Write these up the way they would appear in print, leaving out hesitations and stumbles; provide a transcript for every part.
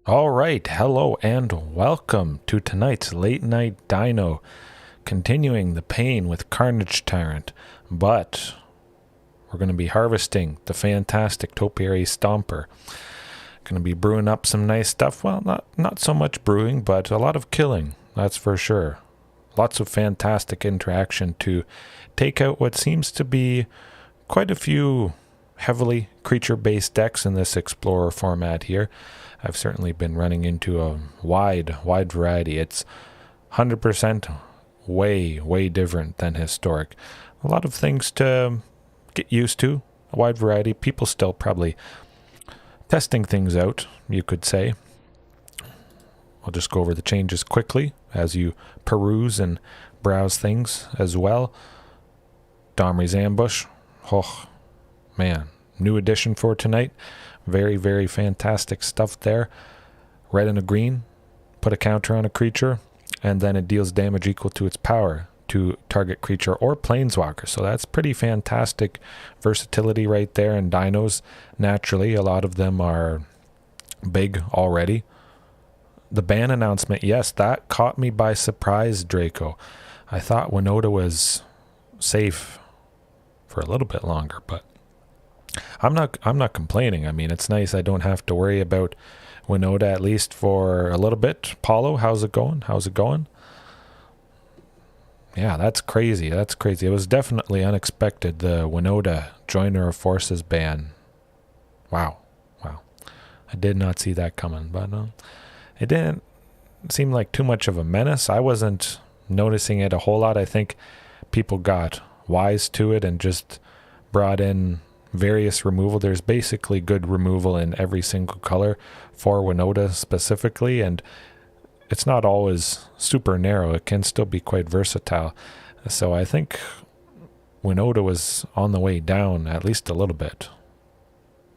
All right, hello and welcome to tonight's Late Night Dino, continuing the pain with Carnage Tyrant, but we're going to be harvesting the fantastic Topiary Stomper. Going to be brewing up some nice stuff. Well, not so much brewing, but a lot of killing, that's for sure. Lots of fantastic interaction to take out what seems to be quite a few heavily creature-based decks in this Explorer format here. I've certainly been running into a wide variety. It's 100% way different than historic. A lot of things to get used to, a wide variety. People still probably testing things out, you could say. I'll just go over the changes quickly as you peruse and browse things as well. Domri's Ambush. Oh, man. New addition for tonight. Very fantastic stuff there. Red and a green. Put a counter on a creature, and then it deals damage equal to its power to target creature or planeswalker. So that's pretty fantastic versatility right there. And dinos, naturally, a lot of them are big already. The ban announcement, yes, that caught me by surprise, Draco. I thought Winota was safe for a little bit longer, but I'm not complaining. I mean, it's nice I don't have to worry about Winota at least for a little bit. Paulo, how's it going? Yeah, that's crazy. It was definitely unexpected, the Winota Joiner of Forces ban. Wow. I did not see that coming, but it didn't seem like too much of a menace. I wasn't noticing it a whole lot. I think people got wise to it and just brought in various removal. There's basically good removal in every single color for Winota specifically, and it's not always super narrow. It can still be quite versatile. So I think Winota was on the way down at least a little bit.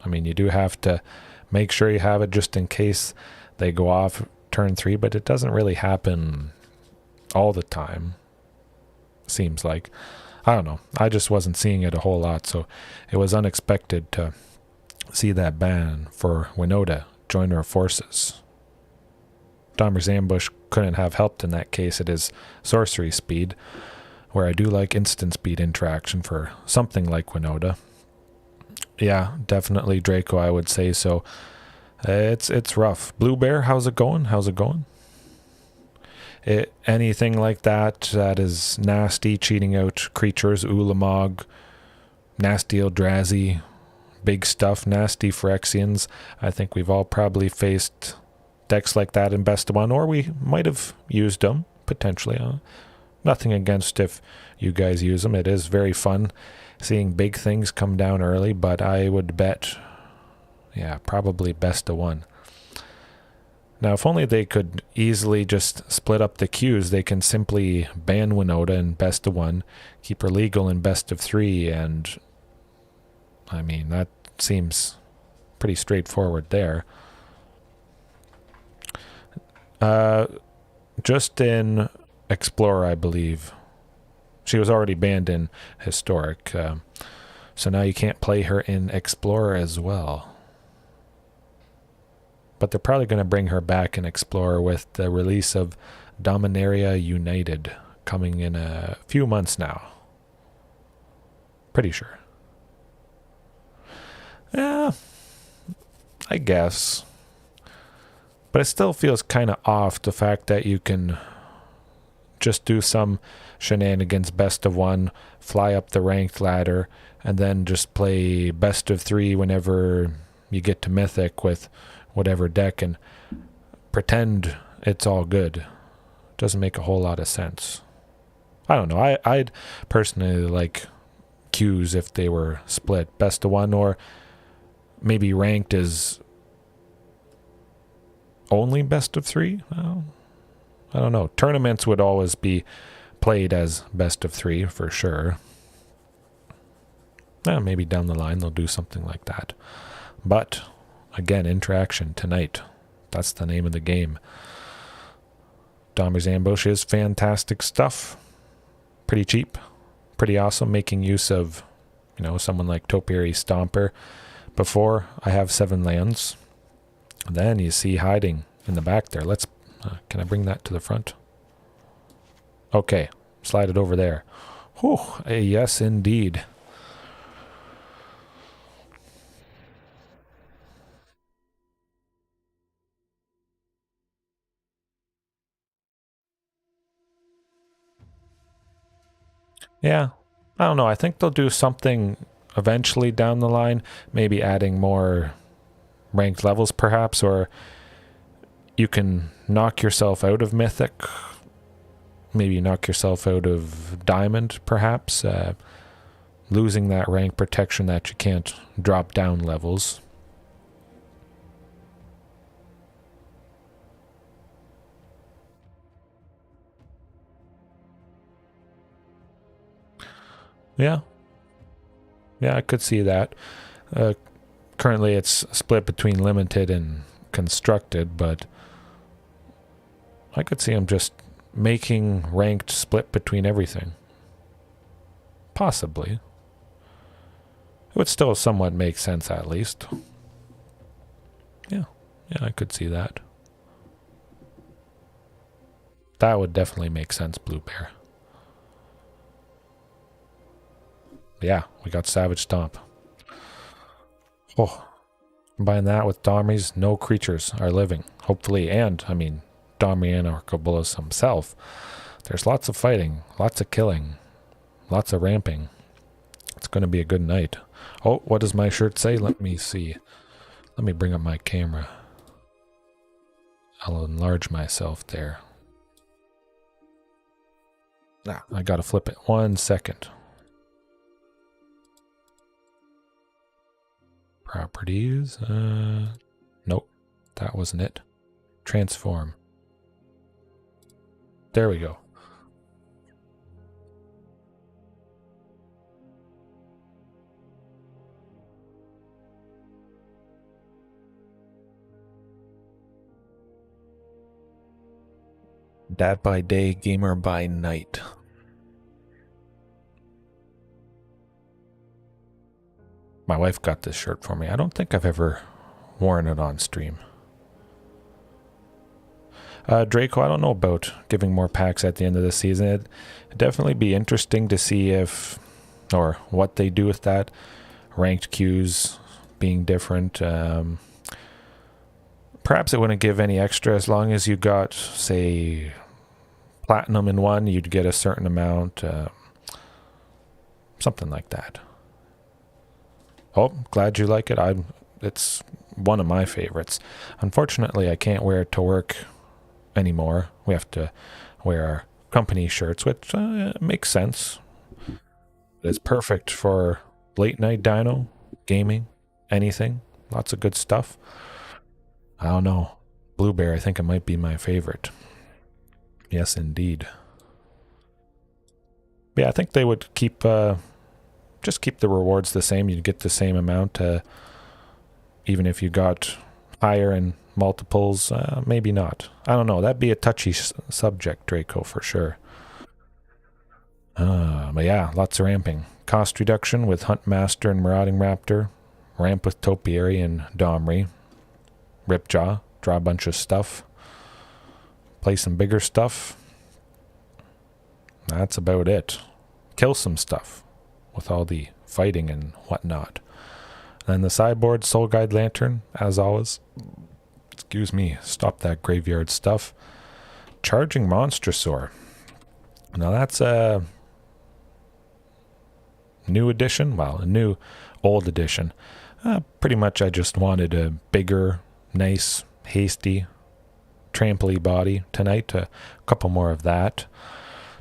I mean, you do have to make sure you have it just in case they go off turn 3, but it doesn't really happen all the time, seems like. I don't know. I just wasn't seeing it a whole lot, so it was unexpected to see that ban for Winota, Joiner of Forces. Domri's Ambush couldn't have helped in that case. It is sorcery speed, where I do like instant speed interaction for something like Winota. Yeah, definitely Draco, I would say so. It's rough. Blue Bear, how's it going? Anything like that is nasty, cheating out creatures, Ulamog, nasty Eldrazi, big stuff, nasty Phyrexians. I think we've all probably faced decks like that in Best of One, or we might have used them, potentially. Nothing against if you guys use them. It is very fun seeing big things come down early, but I would bet, yeah, probably Best of One. Now, if only they could easily just split up the queues, they can simply ban Winota in Best of One, keep her legal in Best of 3, and I mean, that seems pretty straightforward there. Just in Explorer, I believe. She was already banned in Historic, so now you can't play her in Explorer as well. But they're probably going to bring her back in Explorer with the release of Dominaria United coming in a few months now. Pretty sure. Yeah, I guess. But it still feels kind of off, the fact that you can just do some shenanigans, Best of One, fly up the ranked ladder, and then just play Best of 3 whenever you get to Mythic with whatever deck and pretend it's all good. Doesn't make a whole lot of sense. I don't know. I'd personally like queues if they were split. Best of One, or maybe ranked is only Best of 3? Well, I don't know. Tournaments would always be played as Best of 3 for sure. Maybe down the line they'll do something like that. But again, interaction tonight. That's the name of the game. Domri's Ambush is fantastic stuff. Pretty cheap. Pretty awesome. Making use of, someone like Topiary Stomper. Before, I have 7 lands. Then you see hiding in the back there. Let's... can I bring that to the front? Okay. Slide it over there. Whew. Yes, indeed. Yeah. I don't know. I think they'll do something eventually down the line. Maybe adding more ranked levels, perhaps, or you can knock yourself out of Mythic. Maybe knock yourself out of Diamond, perhaps. Losing that rank protection that you can't drop down levels. Yeah. Yeah, I could see that. Currently it's split between limited and constructed, but I could see them just making ranked split between everything. Possibly. It would still somewhat make sense, at least. Yeah, I could see that. That would definitely make sense, Blue Bear. Yeah, we got Savage Stomp. Oh, combine that with Domri's, no creatures are living, hopefully, and, I mean, Domri Anarch Bolas himself. There's lots of fighting, lots of killing, lots of ramping. It's going to be a good night. Oh, what does my shirt say? Let me see. Let me bring up my camera. I'll enlarge myself there. Ah, I gotta flip it. 1 second. Properties. Nope. That wasn't it. Transform. There we go. Dad by day, gamer by night. My wife got this shirt for me. I don't think I've ever worn it on stream. Draco, I don't know about giving more packs at the end of the season. It'd definitely be interesting to see if, or what they do with that. Ranked queues being different. Perhaps it wouldn't give any extra as long as you got, say, platinum in one, you'd get a certain amount. Something like that. Oh, glad you like it. It's one of my favorites. Unfortunately, I can't wear it to work anymore. We have to wear our company shirts, which makes sense. It's perfect for late night dino, gaming, anything. Lots of good stuff. I don't know. Blue Bear, I think it might be my favorite. Yes, indeed. Yeah, I think they would keep... just keep the rewards the same. You'd get the same amount, even if you got higher in multiples. Maybe not. I don't know. That'd be a touchy subject, Draco, for sure. But yeah, lots of ramping. Cost reduction with Huntmaster and Marauding Raptor. Ramp with Topiary and Domri. Ripjaw. Draw a bunch of stuff. Play some bigger stuff. That's about it. Kill some stuff with all the fighting and whatnot. And then the sideboard, Soul Guide Lantern, as always. Excuse me, stop that graveyard stuff. Charging Monstrosaur. Now that's a new edition. Well, a new old edition. Pretty much I just wanted a bigger, nice, hasty, tramply body tonight. A couple more of that.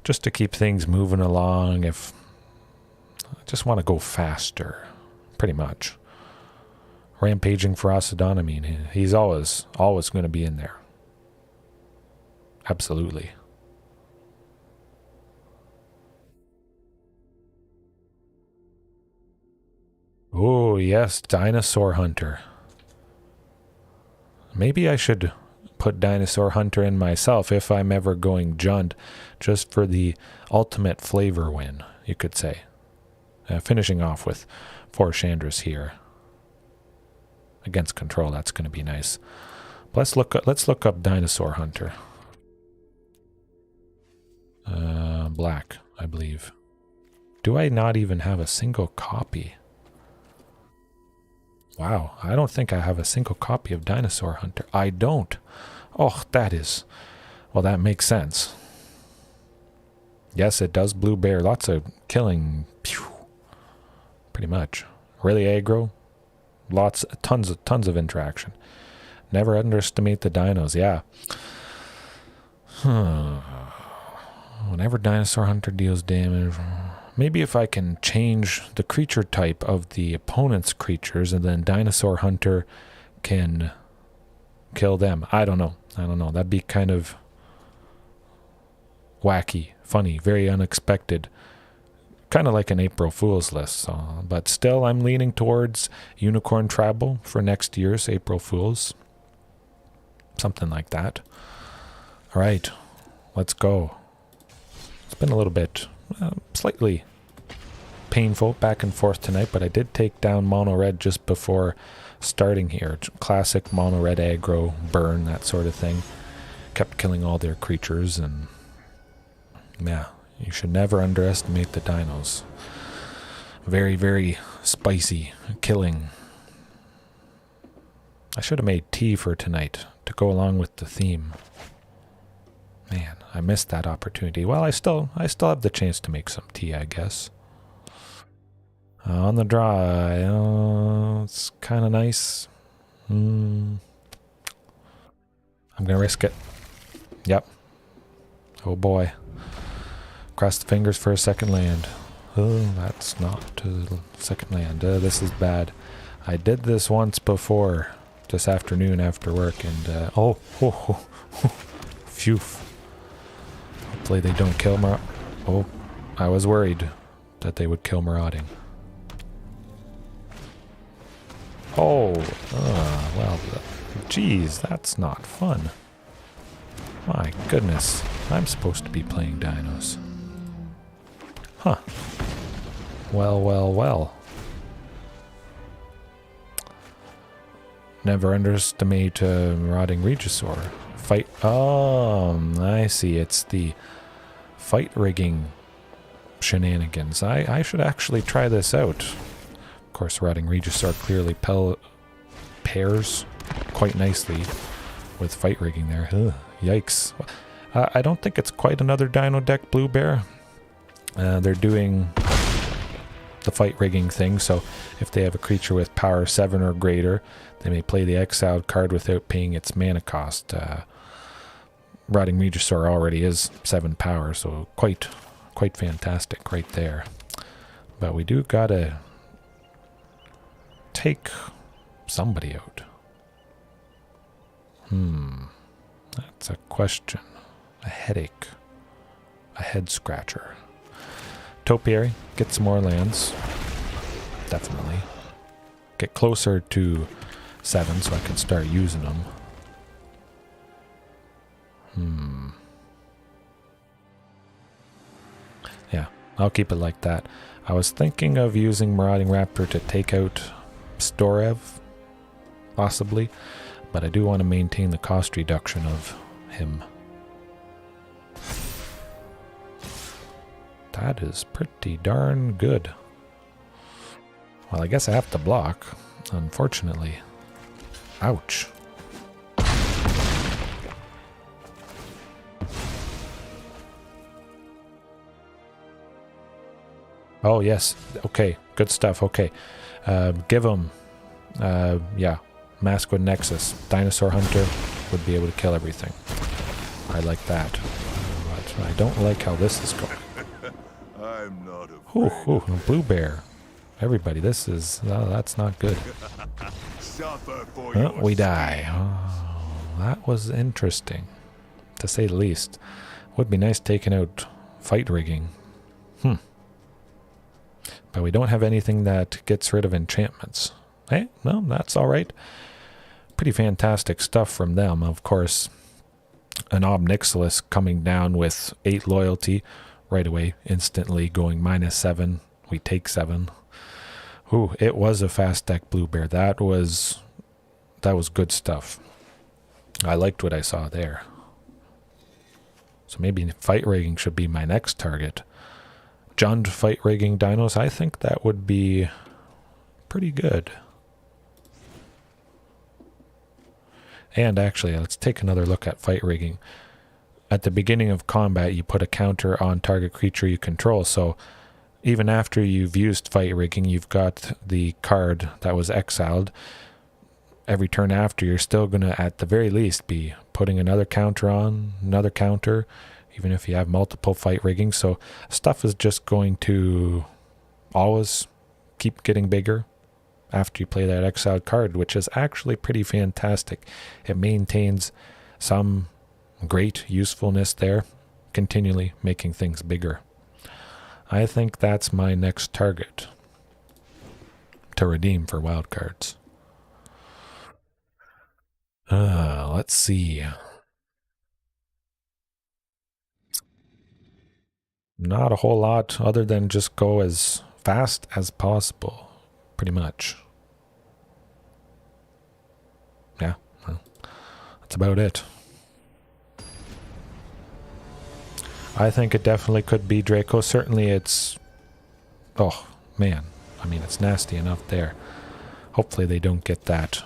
Just to keep things moving along. If I just want to go faster, pretty much. Rampaging Ferocidon, I mean, he's always going to be in there. Absolutely. Oh, yes, Dinosaur Hunter. Maybe I should put Dinosaur Hunter in myself if I'm ever going Jund, just for the ultimate flavor win, you could say. Finishing off with 4 Chandras here. Against control, that's going to be nice. Let's look up Dinosaur Hunter. Black, I believe. Do I not even have a single copy? Wow, I don't think I have a single copy of Dinosaur Hunter. I don't. Oh, that is... Well, that makes sense. Yes, it does blue bear. Lots of killing. Pew. Pretty much. Really aggro. Tons of interaction. Never underestimate the dinos. Yeah. Whenever Dinosaur Hunter deals damage... Maybe if I can change the creature type of the opponent's creatures and then Dinosaur Hunter can kill them. I don't know. That'd be kind of wacky, funny, very unexpected. Kind of like an April Fool's list. So, but still, I'm leaning towards Unicorn Tribal for next year's April Fool's. Something like that. All right, let's go. It's been a little bit, slightly painful back and forth tonight, but I did take down Mono Red just before starting here. Classic Mono Red aggro, burn, that sort of thing. Kept killing all their creatures, and yeah, you should never underestimate the dinos. Very, very spicy killing. I should have made tea for tonight to go along with the theme. Man, I missed that opportunity. Well, I still have the chance to make some tea, I guess. On the dry, it's kind of nice. I'm gonna risk it. Yep. Oh boy. Cross the fingers for a second land. Oh, that's not a second land. This is bad. I did this once before, this afternoon after work, and phew. Hopefully they don't kill Oh, I was worried that they would kill Marauding. Oh, well, geez, that's not fun. My goodness, I'm supposed to be playing dinos. Huh. Well. Never underestimate Marauding Regisaur. Fight. Oh, I see. It's the fight rigging shenanigans. I should actually try this out. Of course, Marauding Regisaur clearly pairs quite nicely with fight rigging there. Ugh, yikes. I don't think it's quite another Dino deck, Blue Bear. They're doing the fight rigging thing, so if they have a creature with power 7 or greater, they may play the exiled card without paying its mana cost. Marauding Regisaur already is 7 power, so quite fantastic right there. But we do gotta take somebody out. That's a question. A headache. A head scratcher. Topiary, get some more lands. Definitely. Get closer to 7 so I can start using them. Yeah, I'll keep it like that. I was thinking of using Marauding Raptor to take out Storev, possibly, but I do want to maintain the cost reduction of him. That is pretty darn good. Well, I guess I have to block, unfortunately. Ouch. Oh, yes. Okay. Good stuff. Okay. Give him... yeah. Mask with Nexus. Dinosaur Hunter would be able to kill everything. I like that. But I don't like how this is going. I'm not afraid. Blue Bear. Everybody, this is... that's not good. We die. Oh, that was interesting, to say the least. Would be nice taking out fight rigging. But we don't have anything that gets rid of enchantments. Hey, no, that's all right. Pretty fantastic stuff from them. Of course, an Obnixilis coming down with 8 loyalty right away, instantly going -7. We take 7. Ooh, it was a fast deck, Blue Bear. That was that was good stuff. I liked what I saw there. So maybe fight rigging should be my next target. Jund fight rigging dinos, I think that would be pretty good. And actually, let's take another look at fight rigging. At the beginning of combat, you put a counter on target creature you control, so even after you've used fight rigging, you've got the card that was exiled. Every turn after, you're still going to, at the very least, be putting another counter on, another counter, even if you have multiple fight rigging. So stuff is just going to always keep getting bigger after you play that exiled card, which is actually pretty fantastic. It maintains some great usefulness there, continually making things bigger. I think that's my next target to redeem for wildcards. Let's see. Not a whole lot other than just go as fast as possible, pretty much. Yeah, well, that's about it. I think it definitely could be Draco. Certainly it's... Oh, man. I mean, it's nasty enough there. Hopefully they don't get that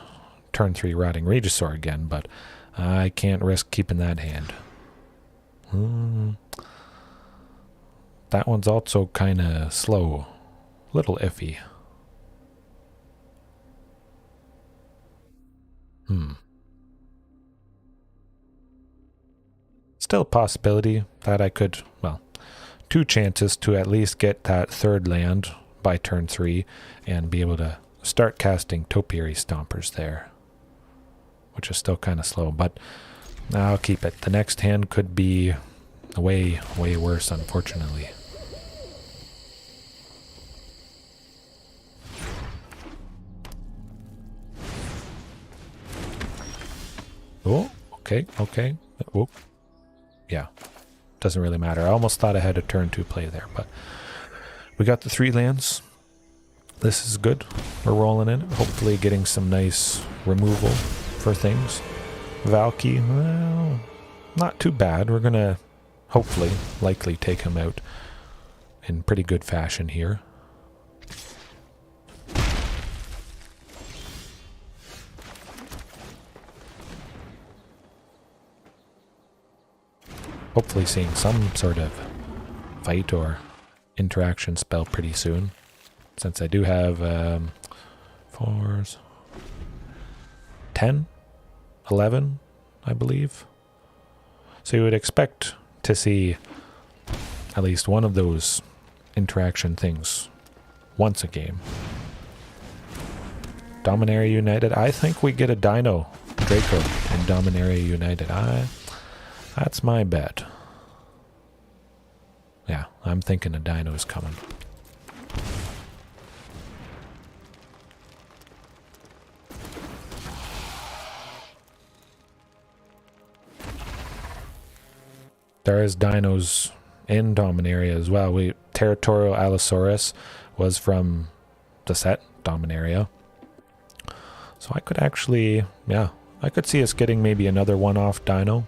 turn 3 Rotting Regisaur again, but I can't risk keeping that hand. That one's also kind of slow. Little iffy. Still a possibility that I could, well, 2 chances to at least get that 3rd land by turn 3 and be able to start casting Topiary Stompers there, which is still kind of slow, but I'll keep it. The next hand could be way, way worse, unfortunately. Oh, okay. Oh. Yeah, doesn't really matter. I almost thought I had a turn 2 play there, but we got the 3 lands. This is good. We're rolling in it. Hopefully getting some nice removal for things. Valky, well, not too bad. We're going to hopefully, likely take him out in pretty good fashion here. Hopefully seeing some sort of fight or interaction spell pretty soon. Since I do have 4s, 10, 11, I believe. So you would expect to see at least one of those interaction things once a game. Dominaria United. I think we get a Dino Draco in Dominaria United. That's my bet. Yeah, I'm thinking a Dino's coming. There is Dinos in Dominaria as well. Territorial Allosaurus was from the set Dominaria. So I could actually, yeah, I could see us getting maybe another one-off Dino.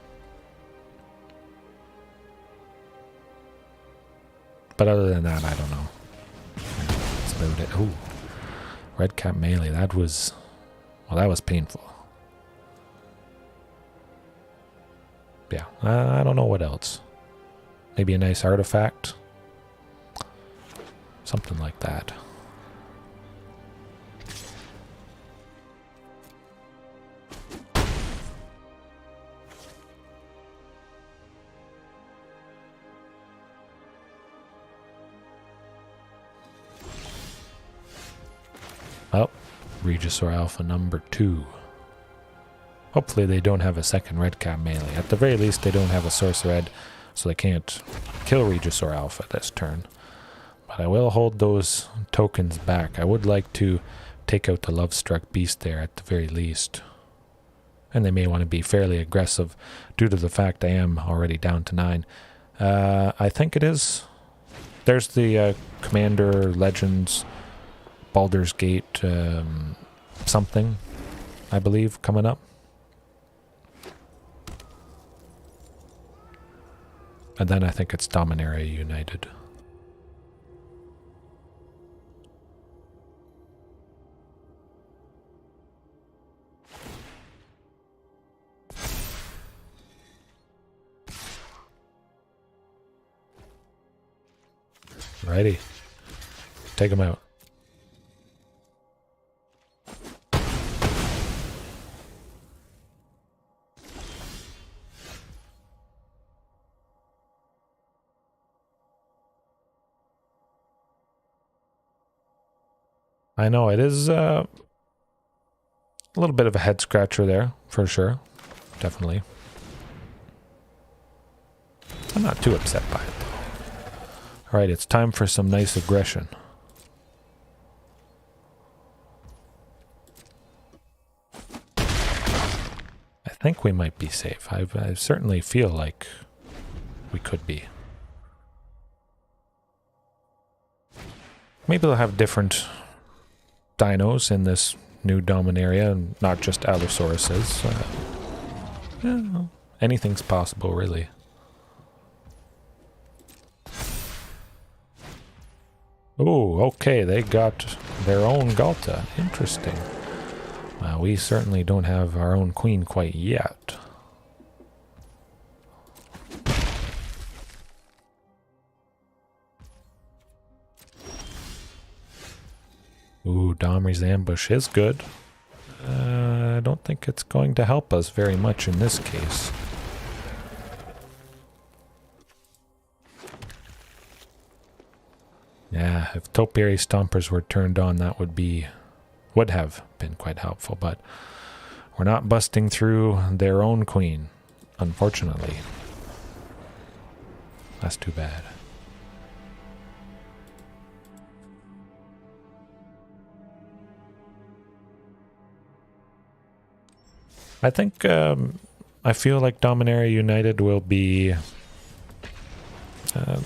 But other than that, I don't know. That's about it. Ooh. Red Cap Melee. That was... Well, that was painful. Yeah. I don't know what else. Maybe a nice artifact. Something like that. Oh, Regisaur Alpha number 2. Hopefully they don't have a second Red Cap Melee. At the very least, they don't have a Source Red, so they can't kill Regisaur Alpha this turn. But I will hold those tokens back. I would like to take out the Love-Struck Beast there at the very least. And they may want to be fairly aggressive due to the fact I am already down to 9. I think it is. There's the Commander Legends... Baldur's Gate something. I believe, coming up. And then I think it's Dominaria United. Righty. Take him out. I know it is a little bit of a head scratcher there, for sure. Definitely. I'm not too upset by it, though. Alright, it's time for some nice aggression. I think we might be safe. I certainly feel like we could be. Maybe they'll have different dinos in this new Dominaria, and not just Allosauruses. Yeah, anything's possible, really. Oh, okay, they got their own Ghalta. Interesting. We certainly don't have our own queen quite yet. Ooh, Domri's ambush is good. I don't think it's going to help us very much in this case. Yeah, if Topiary Stompers were turned on, that would have been quite helpful, but we're not busting through their own queen, unfortunately. That's too bad. I think I feel like Dominaria United will be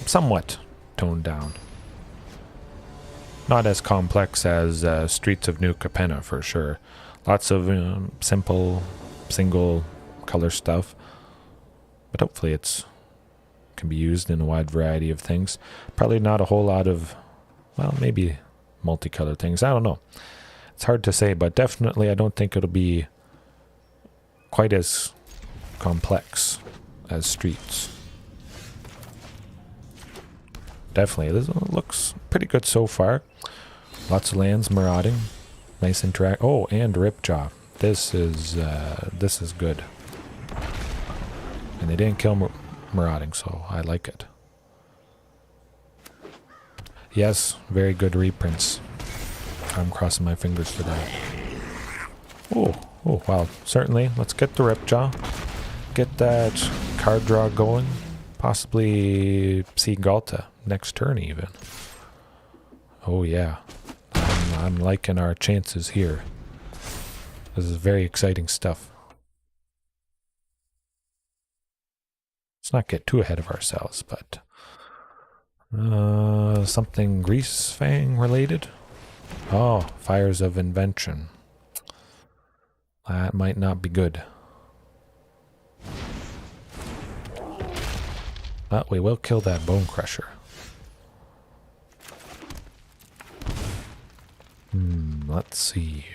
somewhat toned down. Not as complex as Streets of New Capenna, for sure. Lots of simple, single color stuff. But hopefully it's can be used in a wide variety of things. Probably not a whole lot of, well, maybe multicolor things. I don't know. It's hard to say, but definitely I don't think it'll be quite as complex as Streets. Definitely, this looks pretty good so far. Lots of lands, marauding, nice interact. Oh, and Ripjaw. This is good. And they didn't kill marauding, so I like it. Yes, very good reprints. I'm crossing my fingers for that. Oh, wow, certainly. Let's get the Ripjaw. Get that card draw going. Possibly see Ghalta next turn even. Oh yeah. I'm liking our chances here. This is very exciting stuff. Let's not get too ahead of ourselves, but something Grease Fang related? Oh, Fires of Invention. That might not be good. But we will kill that Bone Crusher. Let's see.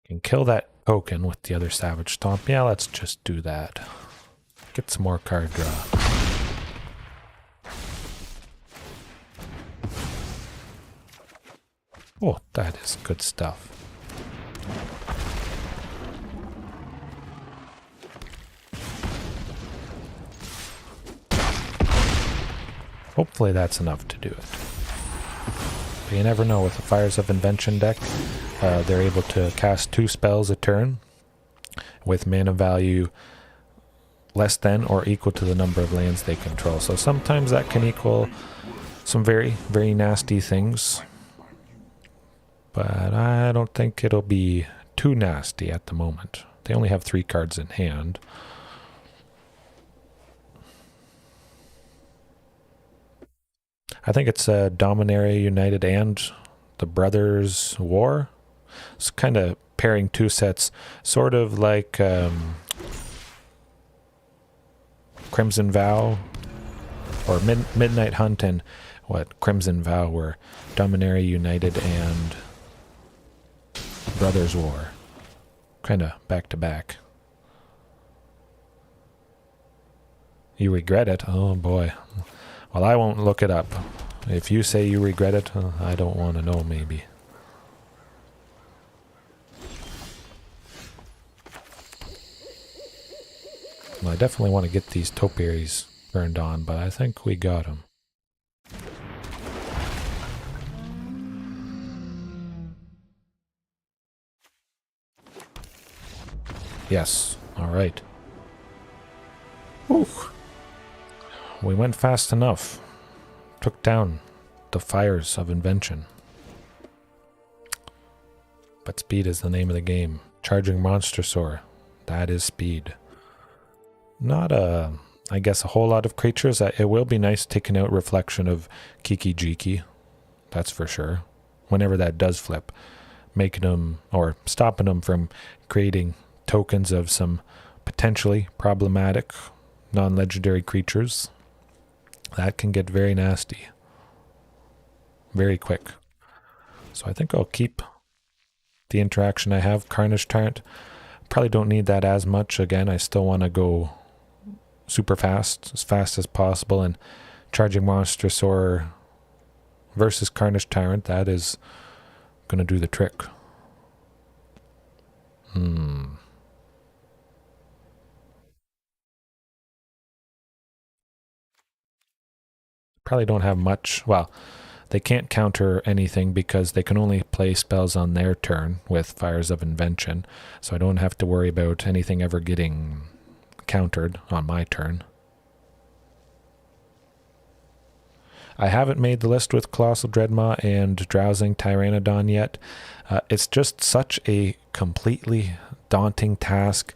Can kill that token with the other Savage Stomp. Yeah, let's just do that. Get some more card draw. Oh, that is good stuff. Hopefully that's enough to do it. But you never know with the Fires of Invention deck. They're able to cast 2 spells a turn with mana value less than or equal to the number of lands they control. So sometimes that can equal some very, very nasty things. But I don't think it'll be too nasty at the moment. They only have 3 cards in hand. I think it's Dominaria United and the Brothers War. It's kind of pairing 2 sets, sort of like Crimson Vow or Midnight Hunt and Crimson Vow were Dominaria United and Brothers War. Kind of back to back. You regret it? Oh boy. Well, I won't look it up. If you say you regret it, I don't want to know, maybe. Well, I definitely want to get these topiaries burned on, but I think we got them. Yes, alright. We went fast enough. Took down the fires of invention. But speed is the name of the game. Charging Monstrosaur. That is speed. Not I guess a whole lot of creatures. It will be nice taking out Reflection of Kiki Jiki. That's for sure. Whenever that does flip. Making them, or stopping them from creating tokens of some potentially problematic non-legendary creatures. That can get very nasty. Very quick. So I think I'll keep the interaction I have. Carnage Tyrant. Probably don't need that as much. Again, I still want to go super fast as possible, and Charging Monstrosaur versus Carnage Tyrant, that is going to do the trick. Probably don't have much. Well, they can't counter anything because they can only play spells on their turn with Fires of Invention, so I don't have to worry about anything ever getting countered on my turn. I haven't made the list with Colossal Dreadmaw and Drowsing Pteranodon yet. It's just such a completely daunting task.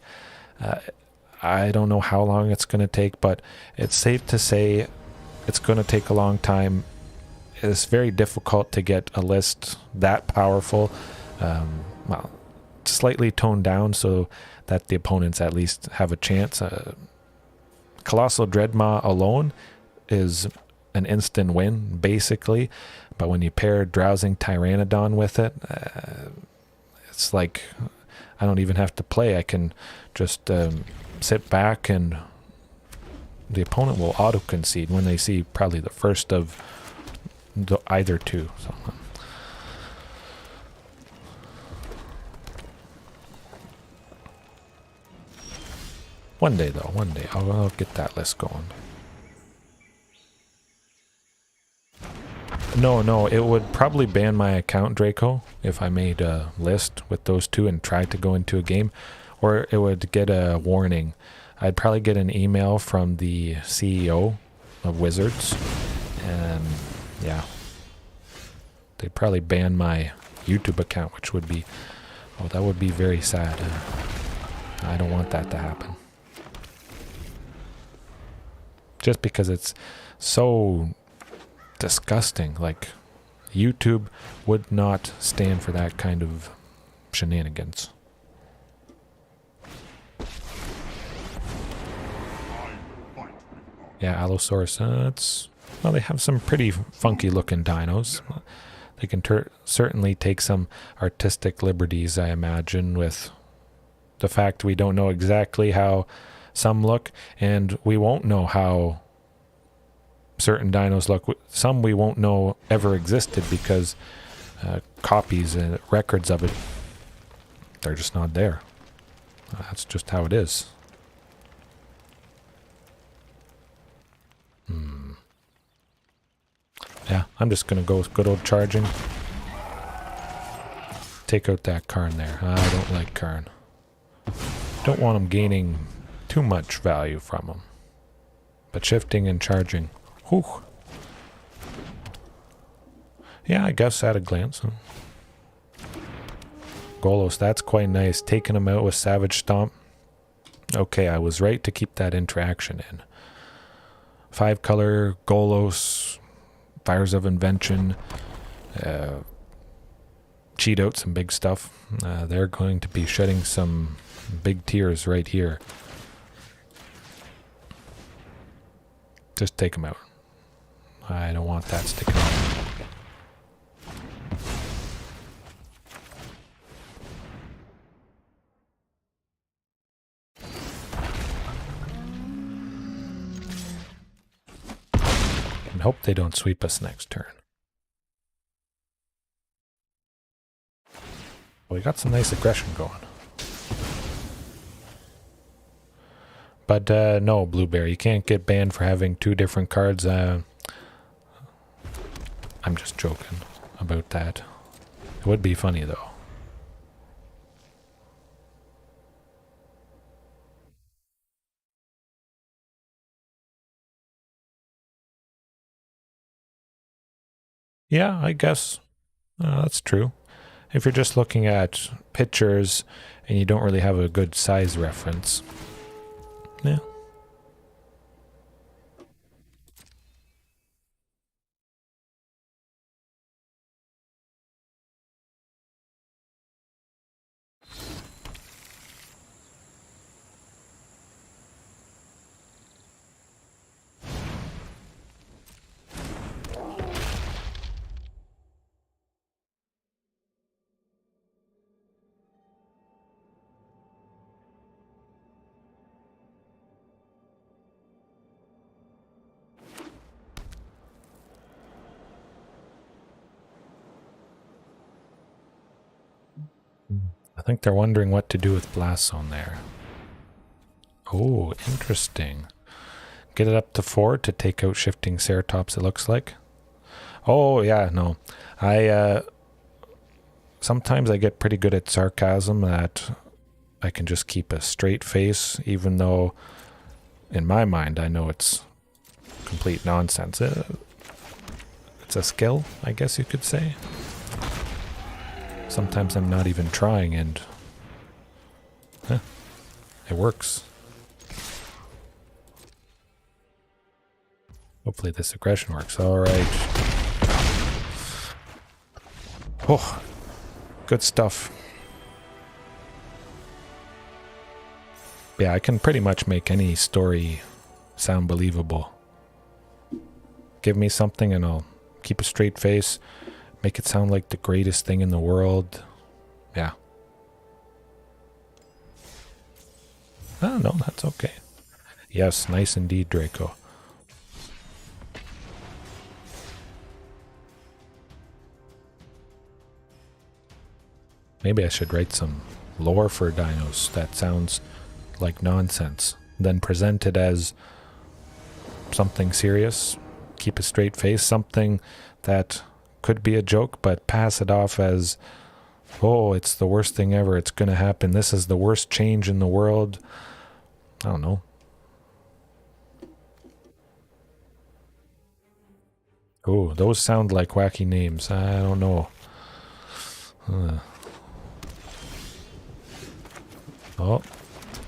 I don't know how long it's going to take, but it's safe to say it's going to take a long time. It's very difficult to get a list that powerful. Well, slightly toned down so that the opponents at least have a chance. Colossal Dreadmaw alone is an instant win, basically. But when you pair Drowsing Pteranodon with it, it's like I don't even have to play. I can just sit back and the opponent will auto-concede when they see probably the first of either two. So, one day, though. One day. I'll get that list going. No, it would probably ban my account, Draco, if I made a list with those two and tried to go into a game. Or it would get a warning. I'd probably get an email from the CEO of Wizards. And, yeah. They'd probably ban my YouTube account, which would be... Oh, that would be very sad. I don't want that to happen. Just because it's so disgusting. Like, YouTube would not stand for that kind of shenanigans. Yeah, Allosaurus, well, they have some pretty funky looking dinos. They can certainly take some artistic liberties, I imagine, with the fact we don't know exactly how some look, and we won't know how certain dinos look. Some we won't know ever existed because copies and records of it, they're just not there. That's just how it is. Yeah, I'm just going to go with good old charging. Take out that Karn there. I don't like Karn. Don't want him gaining too much value from him. But shifting and charging. Whew. Yeah, I guess at a glance. Bolas. That's quite nice. Taking him out with Savage Stomp. Okay, I was right to keep that interaction in. 5-color, Bolas, Fires of Invention, cheat out some big stuff. They're going to be shedding some big tears right here. Just take them out. I don't want that sticking out. And hope they don't sweep us next turn. We got some nice aggression going. But no, Blueberry, you can't get banned for having 2 different cards. I'm just joking about that. It would be funny though. Yeah, I guess that's true. If you're just looking at pictures and you don't really have a good size reference, yeah. I think they're wondering what to do with Blast Zone there. Oh, interesting. Get it up to 4 to take out Shifting Ceratops, it looks like. Oh, yeah, no. Sometimes I get pretty good at sarcasm that I can just keep a straight face, even though in my mind I know it's complete nonsense. It's a skill, I guess you could say. Sometimes I'm not even trying and it works. Hopefully this aggression works. Alright. Oh, good stuff. Yeah, I can pretty much make any story sound believable. Give me something and I'll keep a straight face. Make it sound like the greatest thing in the world. Yeah. Oh, no, that's okay. Yes, nice indeed, Draco. Maybe I should write some lore for dinos that sounds like nonsense. Then present it as something serious. Keep a straight face. Something that could be a joke, but pass it off as, oh, it's the worst thing ever. It's going to happen. This is the worst change in the world. I don't know. Oh, those sound like wacky names. I don't know. Oh,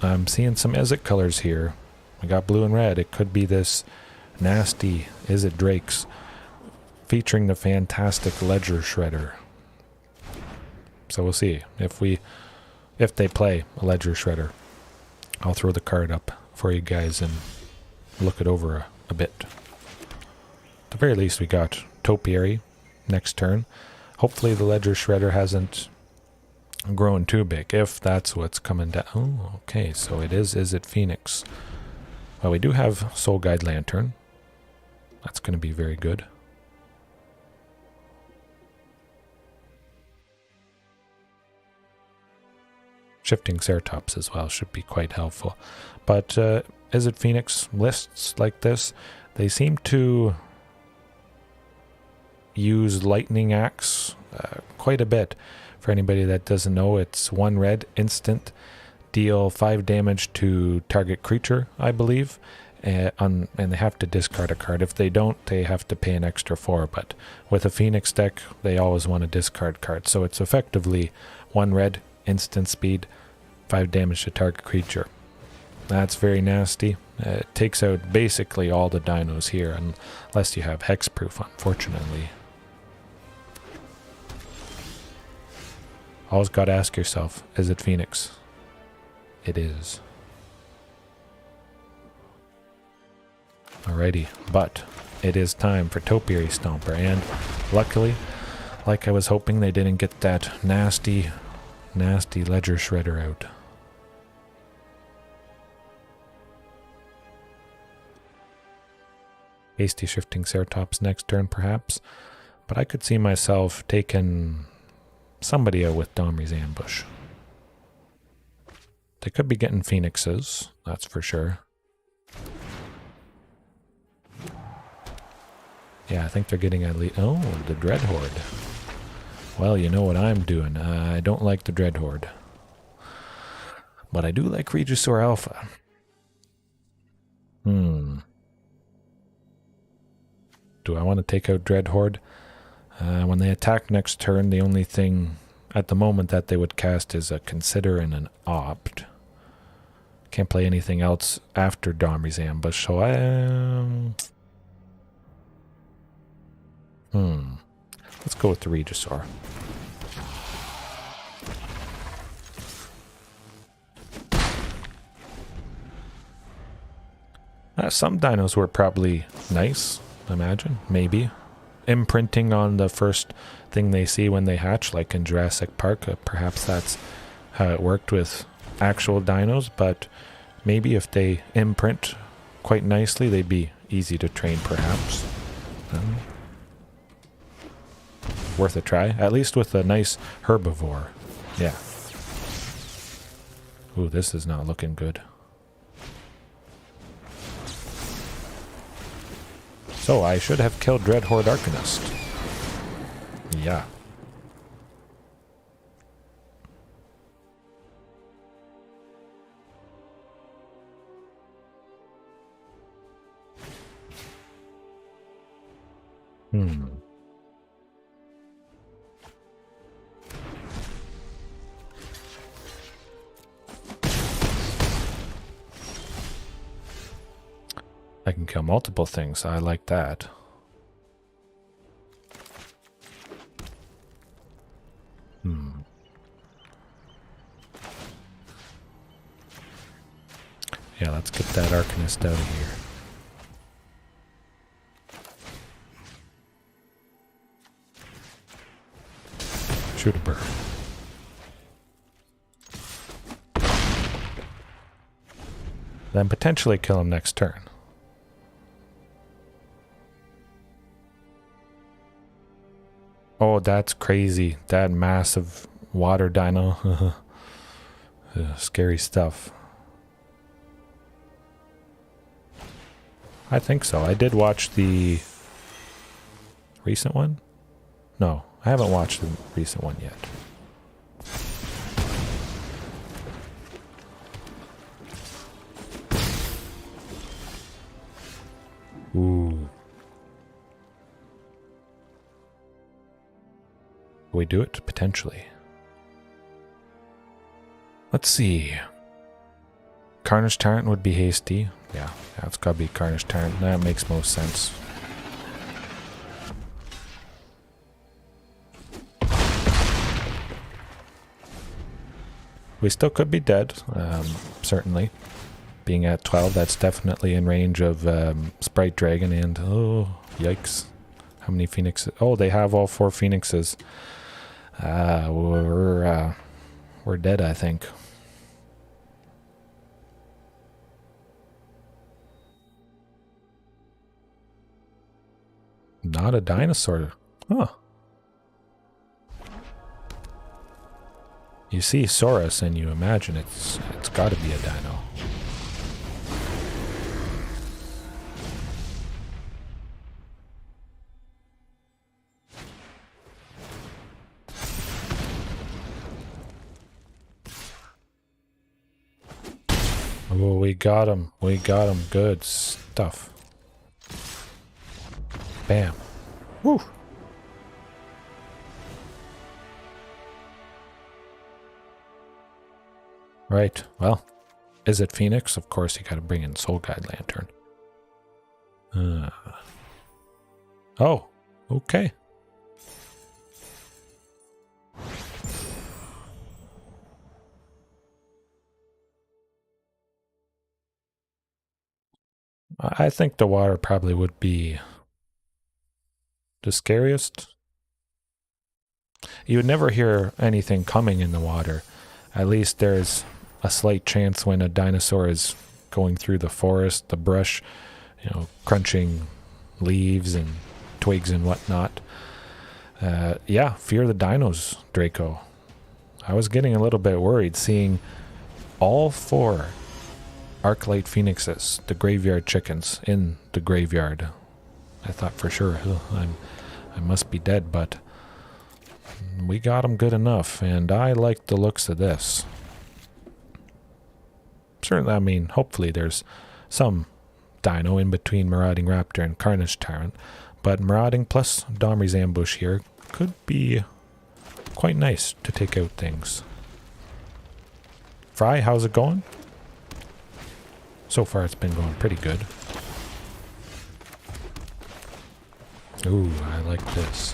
I'm seeing some Izzet colors here. We got blue and red. It could be this nasty Izzet Drakes featuring the fantastic Ledger Shredder. So we'll see if they play a Ledger Shredder. I'll throw the card up for you guys and look it over a bit. At the very least, we got Topiary next turn. Hopefully the Ledger Shredder hasn't grown too big, if that's what's coming down. Oh, okay, so it is it Phoenix? Well, we do have Soul Guide Lantern. That's going to be very good. Shifting Ceratops as well should be quite helpful. But Izzet Phoenix lists like this, they seem to use Lightning Axe quite a bit. For anybody that doesn't know, it's 1 red instant, deal 5 damage to target creature, I believe, and they have to discard a card. If they don't, they have to pay an extra 4, but with a Phoenix deck, they always want to discard cards. So it's effectively 1 red, instant speed, 5 damage to target creature. That's very nasty. It takes out basically all the dinos here, unless you have hexproof, unfortunately. Always gotta ask yourself, is it Phoenix? It is. Alrighty, but it is time for Topiary Stomper, and luckily, like I was hoping, they didn't get that nasty Ledger Shredder out. Hasty Shifting Ceratops next turn, perhaps, but I could see myself taking somebody out with Domri's Ambush. They could be getting Phoenixes, that's for sure. Yeah, I think they're getting at least... Oh, the Dread Horde. Well, you know what I'm doing. I don't like the Dread Horde. But I do like Regisaur Alpha. Do I want to take out Dread Horde? When they attack next turn, the only thing at the moment that they would cast is a Consider and an Opt. Can't play anything else after Domri's Ambush, so let's go with the Regisaur. Some dinos were probably nice, imagine, maybe. Imprinting on the first thing they see when they hatch, like in Jurassic Park. Perhaps that's how it worked with actual dinos, but maybe if they imprint quite nicely, they'd be easy to train, perhaps. Worth a try, at least with a nice herbivore. Yeah. Ooh, this is not looking good. So I should have killed Dread Horde Arcanist. Yeah. I can kill multiple things. I like that. Yeah, let's get that Arcanist out of here. Shoot a bird. Then potentially kill him next turn. Oh, that's crazy. That massive water dino. Scary stuff. I think so. I did watch the recent one. No, I haven't watched the recent one yet. Ooh. We do it? Potentially. Let's see. Carnage Tyrant would be hasty. Yeah, it's gotta be Carnage Tyrant. That makes most sense. We still could be dead, certainly. Being at 12, that's definitely in range of Sprite Dragon and... Oh, yikes. How many Phoenixes? Oh, they have all 4 Phoenixes. We're dead, I think. Not a dinosaur. Huh. You see Saurus and you imagine it's got to be a dino. Oh, we got him. We got him. Good stuff. Bam. Woo. Right. Well, is it Phoenix? Of course, you got to bring in Soul Guide Lantern. Oh, okay. I think the water probably would be the scariest. You would never hear anything coming in the water. At least there's a slight chance when a dinosaur is going through the forest, the brush, you know, crunching leaves and twigs and whatnot. Yeah, fear the dinos, Draco. I was getting a little bit worried seeing all 4 Arclight Phoenixes, the graveyard chickens, in the graveyard. I thought for sure, I must be dead, but we got them good enough, and I like the looks of this. Certainly, I mean, hopefully there's some dino in between Marauding Raptor and Carnage Tyrant, but Marauding plus Domri's ambush here could be quite nice to take out things. Fry, how's it going? So far it's been going pretty good. Ooh, I like this.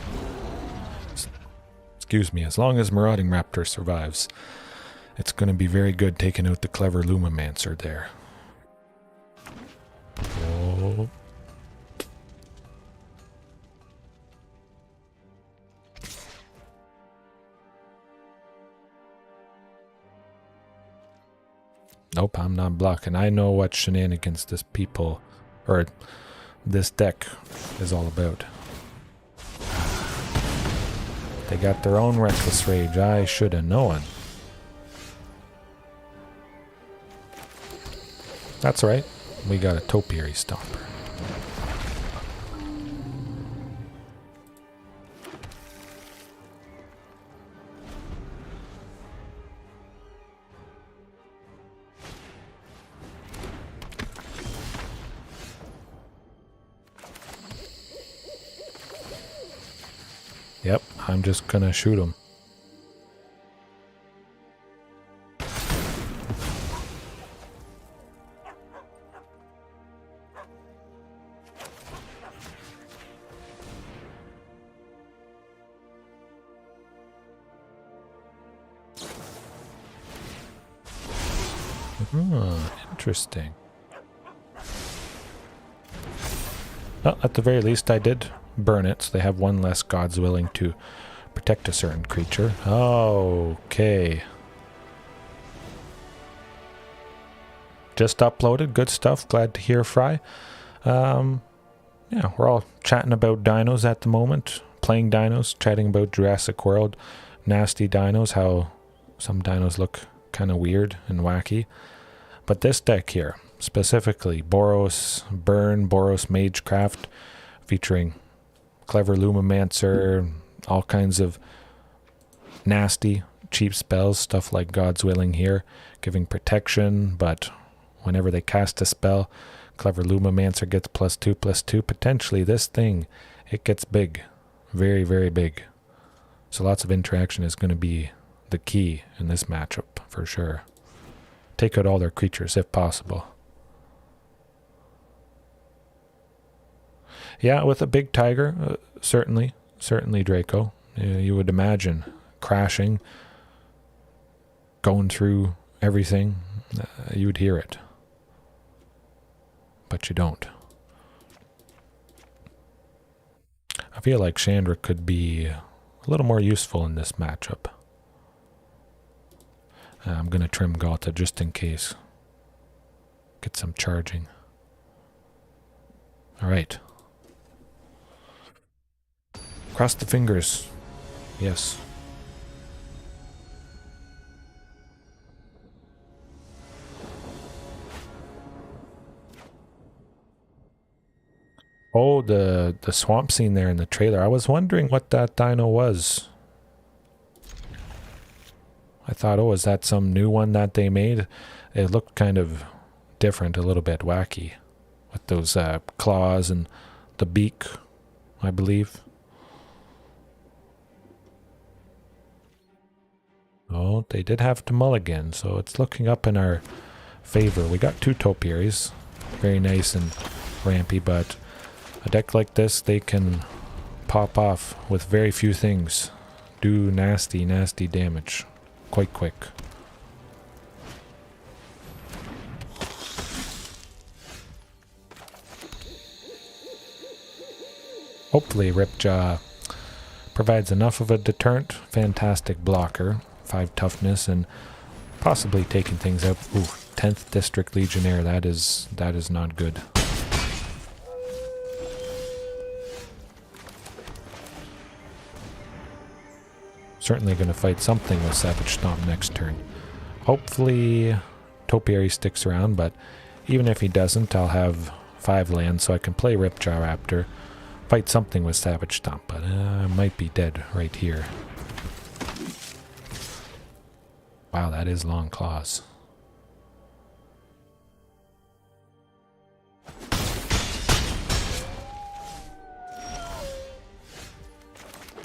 Excuse me, as long as Marauding Raptor survives, it's going to be very good taking out the clever Lumimancer there. Oh. Nope, I'm not blocking. I know what shenanigans this deck is all about. They got their own Reckless Rage. I should have known. That's right. We got a Topiary Stomper. Yep, I'm just gonna shoot him. Interesting. Well, at the very least I did burn it, so they have one less God's Willing to protect a certain creature. Okay. Just uploaded. Good stuff. Glad to hear, Fry. Yeah, we're all chatting about dinos at the moment. Playing dinos, chatting about Jurassic World. Nasty dinos, how some dinos look kind of weird and wacky. But this deck here, specifically Boros Burn, Boros Magecraft, featuring clever Lumimancer, all kinds of nasty, cheap spells, stuff like God's Willing here, giving protection, but whenever they cast a spell, clever Lumimancer gets +2/+2. Potentially this thing, it gets big. Very, very big. So lots of interaction is going to be the key in this matchup, for sure. Take out all their creatures if possible. Yeah, with a big tiger, certainly Draco. You would imagine crashing, going through everything. You would hear it. But you don't. I feel like Chandra could be a little more useful in this matchup. I'm going to trim Ghalta just in case. Get some charging. Alright. Cross the fingers. Yes. Oh, the swamp scene there in the trailer. I was wondering what that dino was. I thought, oh, is that some new one that they made? It looked kind of different, a little bit wacky. With those claws and the beak, I believe. Oh, they did have to mulligan, so it's looking up in our favor. We got 2 Topiaries. Very nice and rampy, but a deck like this, they can pop off with very few things. Do nasty, nasty damage quite quick. Hopefully Ripjaw provides enough of a deterrent. Fantastic blocker. 5 toughness and possibly taking things out. Ooh, 10th District Legionnaire. That is not good. Certainly going to fight something with Savage Stomp next turn. Hopefully Topiary sticks around, but even if he doesn't, I'll have 5 lands so I can play Ripjaw Raptor. Fight something with Savage Stomp, but I might be dead right here. Wow, that is long claws.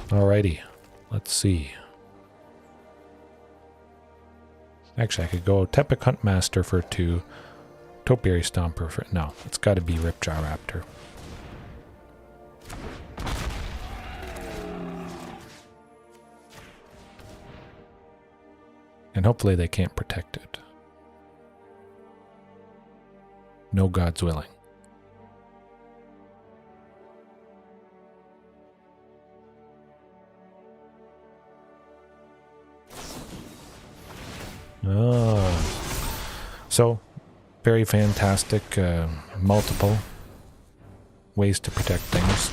Alrighty, let's see. Actually, I could go Otepec Huntmaster for 2, Topiary Stomper for... No, it's got to be Ripjaw Raptor. And hopefully they can't protect it. No God's willing. So, very fantastic. Multiple ways to protect things.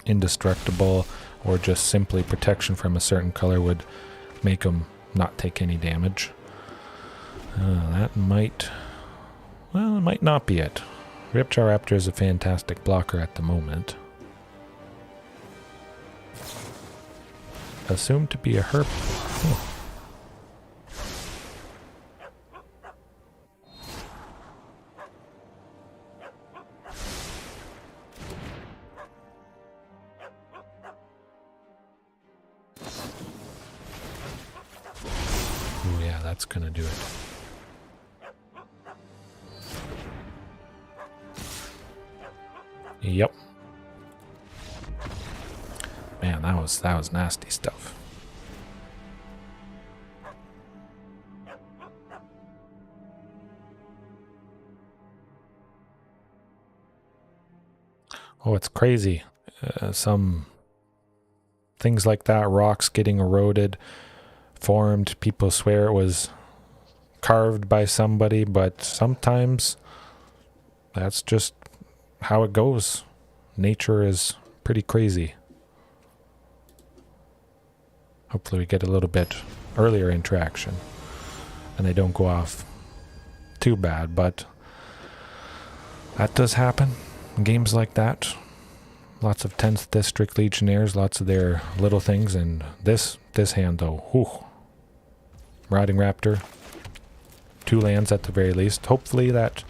Indestructible or just simply protection from a certain color would make them not take any damage. That might... Well, it might not be it. Ripjaw Raptor is a fantastic blocker at the moment. Assumed to be a herp. Oh. Oh yeah, that's gonna do it. Yep. Man, that was nasty stuff. Oh, it's crazy. Some things like that, rocks getting eroded, formed, people swear it was carved by somebody, but sometimes that's just how it goes. Nature is pretty crazy. Hopefully we get a little bit earlier interaction and they don't go off too bad, but that does happen in games like that. Lots of 10th District Legionnaires, lots of their little things, and this hand though, whew. Marauding Raptor, 2 lands at the very least. Hopefully that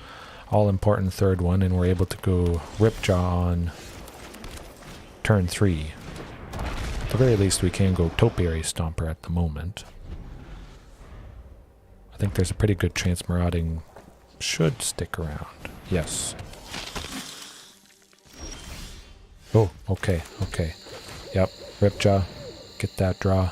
all-important third one, and we're able to go Ripjaw on turn 3. At the very least, we can go Topiary Stomper at the moment. I think there's a pretty good chance Marauding should stick around. Yes. Oh, okay, okay. Yep, Ripjaw, get that draw.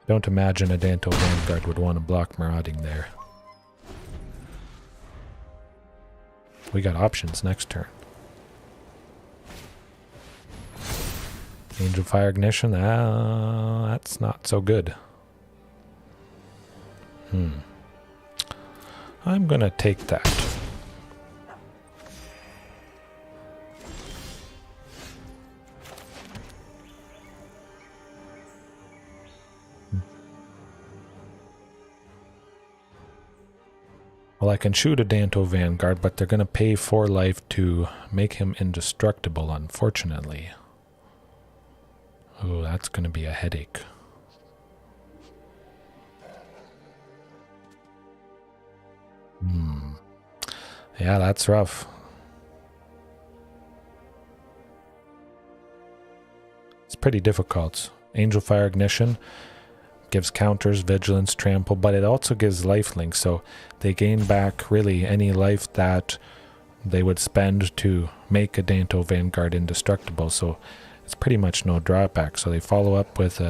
Don't imagine a Danto Vanguard would want to block Marauding there. We got options next turn. Angel Fire Ignition, that's not so good. I'm gonna take that. Well, I can shoot a Danto Vanguard, but they're going to pay 4 life to make him indestructible, unfortunately. Oh, that's going to be a headache. Yeah, that's rough. It's pretty difficult. Angel Fire Ignition gives counters, vigilance, trample, but it also gives lifelink, so they gain back really any life that they would spend to make a Danto Vanguard indestructible, so it's pretty much no drawback. So they follow up with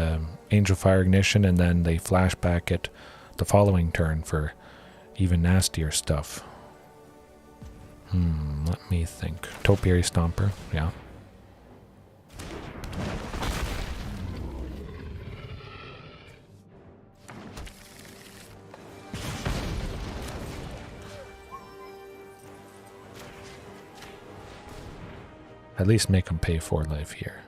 Angel Fire Ignition, and then they flashback it the following turn for even nastier stuff. Let me think. Topiary Stomper, yeah. At least make them pay 4 life here.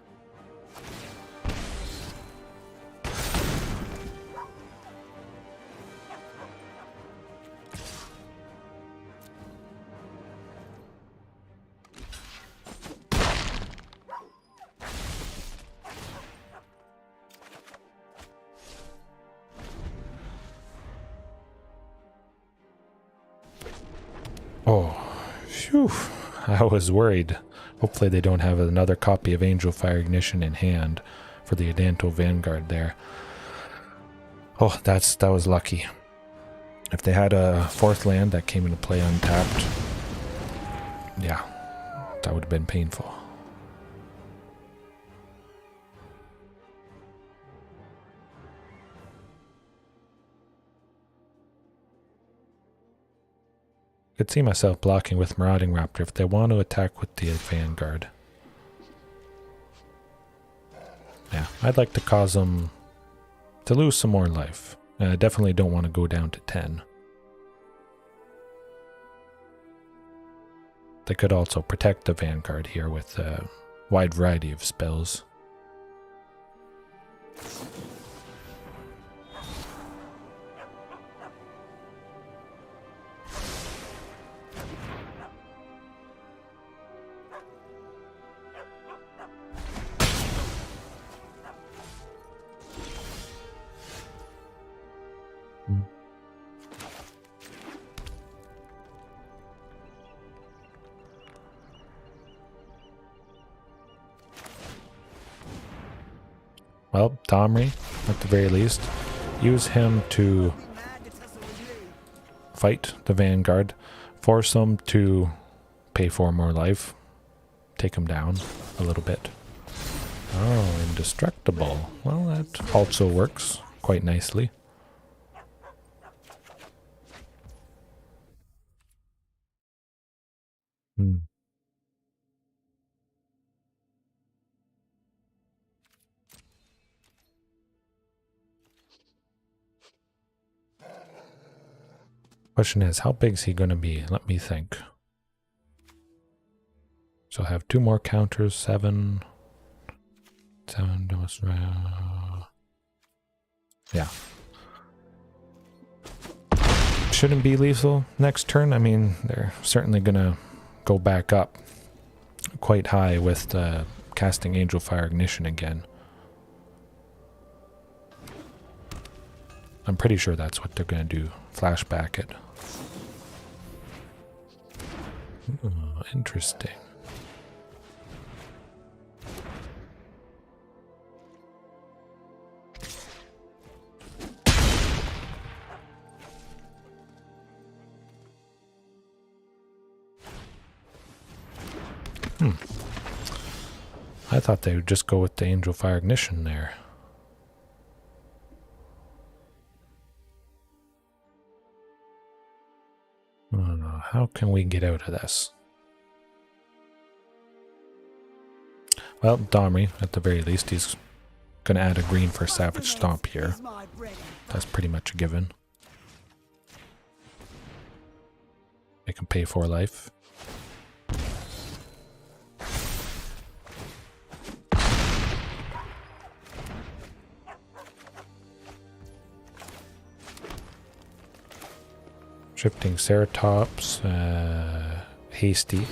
Oh, phew. I was worried. Hopefully they don't have another copy of Angel Fire Ignition in hand for the Adanto Vanguard there. Oh, that was lucky. If they had a 4th land that came into play untapped, yeah, that would have been painful. Could see myself blocking with Marauding Raptor if they want to attack with the Vanguard. Yeah, I'd like to cause them to lose some more life. And I definitely don't want to go down to 10. They could also protect the Vanguard here with a wide variety of spells. Well, Domri, at the very least, use him to fight the Vanguard, force him to pay 4 more life, take him down a little bit. Oh, indestructible. Well, that also works quite nicely. Question is, how big is he going to be? Let me think. So I'll have 2 more counters, 7. 7, yeah. Shouldn't be lethal next turn. I mean, they're certainly going to go back up quite high with casting Angel Fire Ignition again. I'm pretty sure that's what they're going to do. Flashback it. Ooh, interesting. I thought they would just go with the Angel Fire Ignition there. How can we get out of this? Well, Domri, at the very least, he's going to add a green for Savage Stomp here. That's pretty much a given. Make him pay 4 life. Shifting Ceratops, Hasty.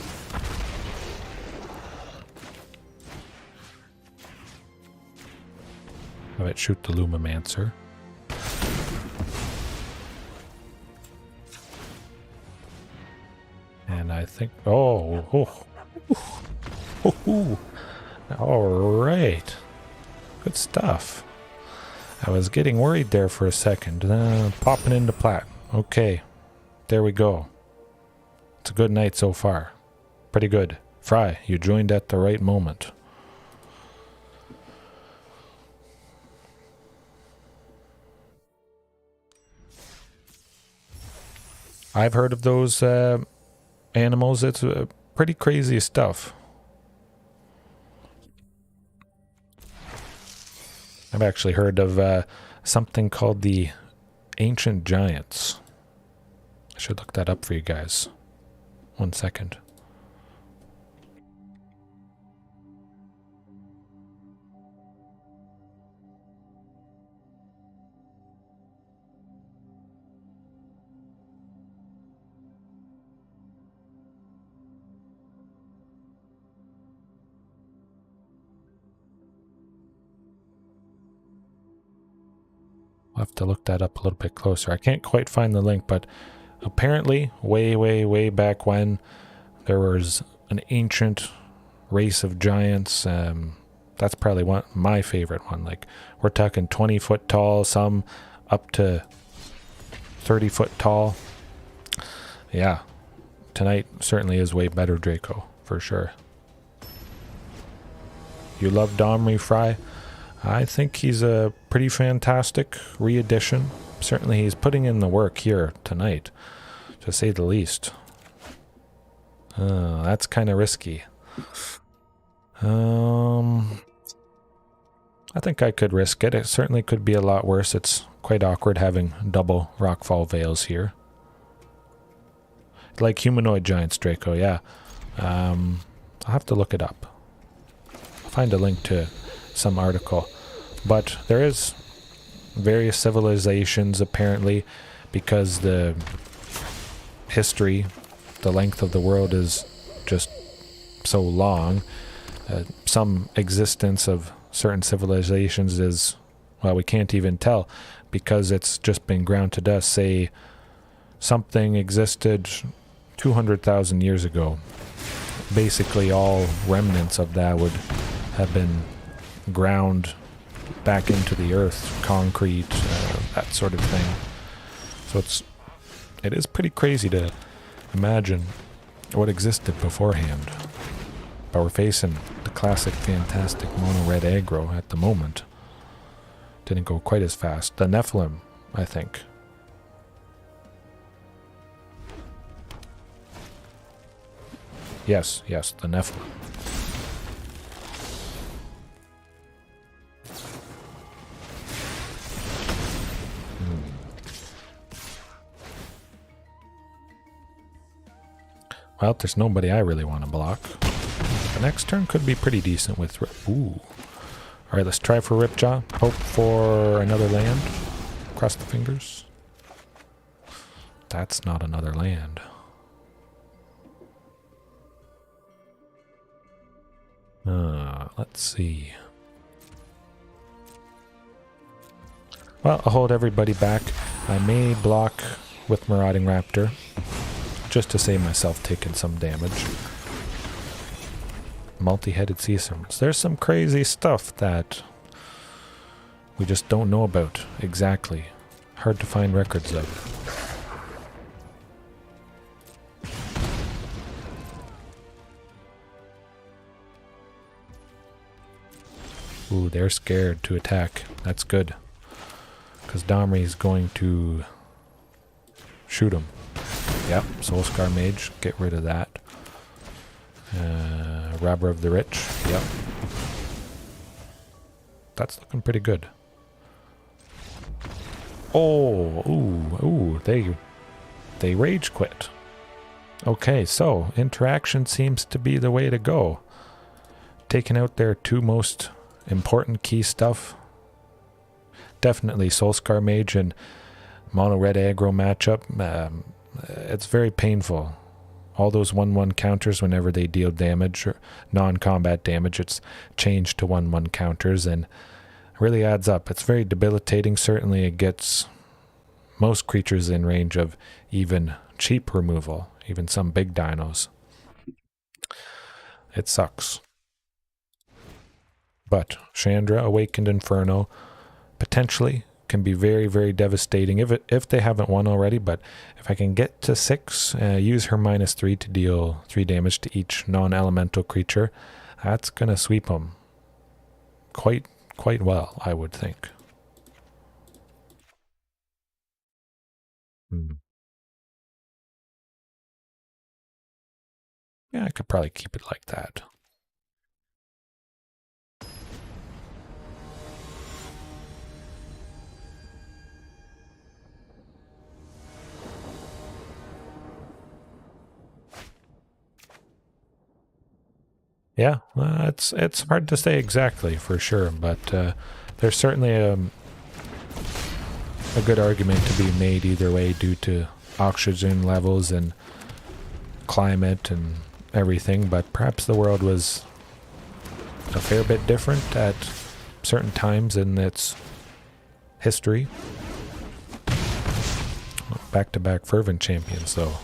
Have it shoot the Lumimancer. I think... All right. Good stuff. I was getting worried there for a second. Popping into plat. Okay. There we go. It's a good night so far. Pretty good. Fry, you joined at the right moment. I've heard of those animals. It's pretty crazy stuff. I've actually heard of something called the Ancient Giants. I should look that up for you guys. 1 second. I'll have to look that up a little bit closer. I can't quite find the link, but apparently, way back when, there was an ancient race of giants. That's probably my favorite one. Like, we're talking 20 foot tall, some up to 30 foot tall. Yeah, tonight certainly is way better, Draco, for sure. You love Domri, Fry? I think he's a pretty fantastic re-edition. Certainly he's putting in the work here tonight, to say the least. That's kind of risky. I think I could risk it. It certainly could be a lot worse. It's quite awkward having double Rockfall Vales here. Like humanoid giants, Draco, yeah. I'll have to look it up. I'll find a link to some article. But there is various civilizations, apparently, because the history, the length of the world is just so long. Some existence of certain civilizations is, well, we can't even tell because it's just been ground to dust. Say something existed 200,000 years ago. Basically all remnants of that would have been ground back into the earth, concrete, that sort of thing. So it is pretty crazy to imagine what existed beforehand. But we're facing the classic fantastic mono red aggro at the moment. Didn't go quite as fast. The Nephilim, I think. Yes, the Nephilim. Well, there's nobody I really want to block. The next turn could be pretty decent with... Ooh. Alright, let's try for Ripjaw. Hope for another land. Cross the fingers. That's not another land. Let's see. Well, I'll hold everybody back. I may block with Marauding Raptor, just to save myself taking some damage. Multi-headed sea serpents. There's some crazy stuff that we just don't know about exactly. Hard to find records of. Ooh, they're scared to attack. That's good. Because Domri is going to shoot him. Yep, Soulscar Mage, get rid of that. Robber of the Rich, yep. That's looking pretty good. Oh, ooh, they rage quit. Okay, so interaction seems to be the way to go. Taking out their two most important key stuff. Definitely Soulscar Mage and mono red aggro matchup. It's very painful. All those 1/1 counters whenever they deal damage or non-combat damage, it's changed to 1/1 counters and really adds up. It's very debilitating. Certainly it gets most creatures in range of even cheap removal, even some big dinos. It sucks. But Chandra, Awakened Inferno, potentially can be very, very devastating if they haven't won already. But if I can get to 6, use her -3 to deal 3 damage to each non-elemental creature, that's going to sweep them quite well, I would think. Yeah, I could probably keep it like that. Yeah, it's hard to say exactly for sure, but there's certainly a good argument to be made either way due to oxygen levels and climate and everything, but perhaps the world was a fair bit different at certain times in its history. Back-to-back fervent champions, though.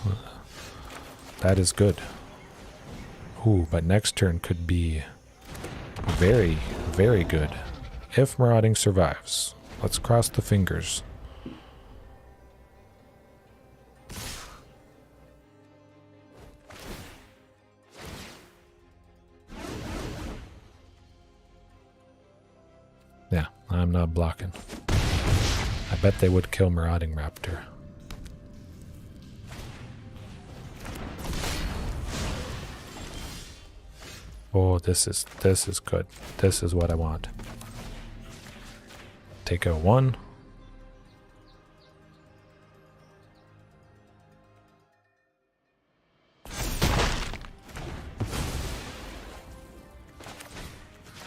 That is good. Ooh, but next turn could be very, very good. If Marauding survives. Let's cross the fingers. Yeah, I'm not blocking. I bet they would kill Marauding Raptor. Oh, this is good. This is what I want. Take out 1.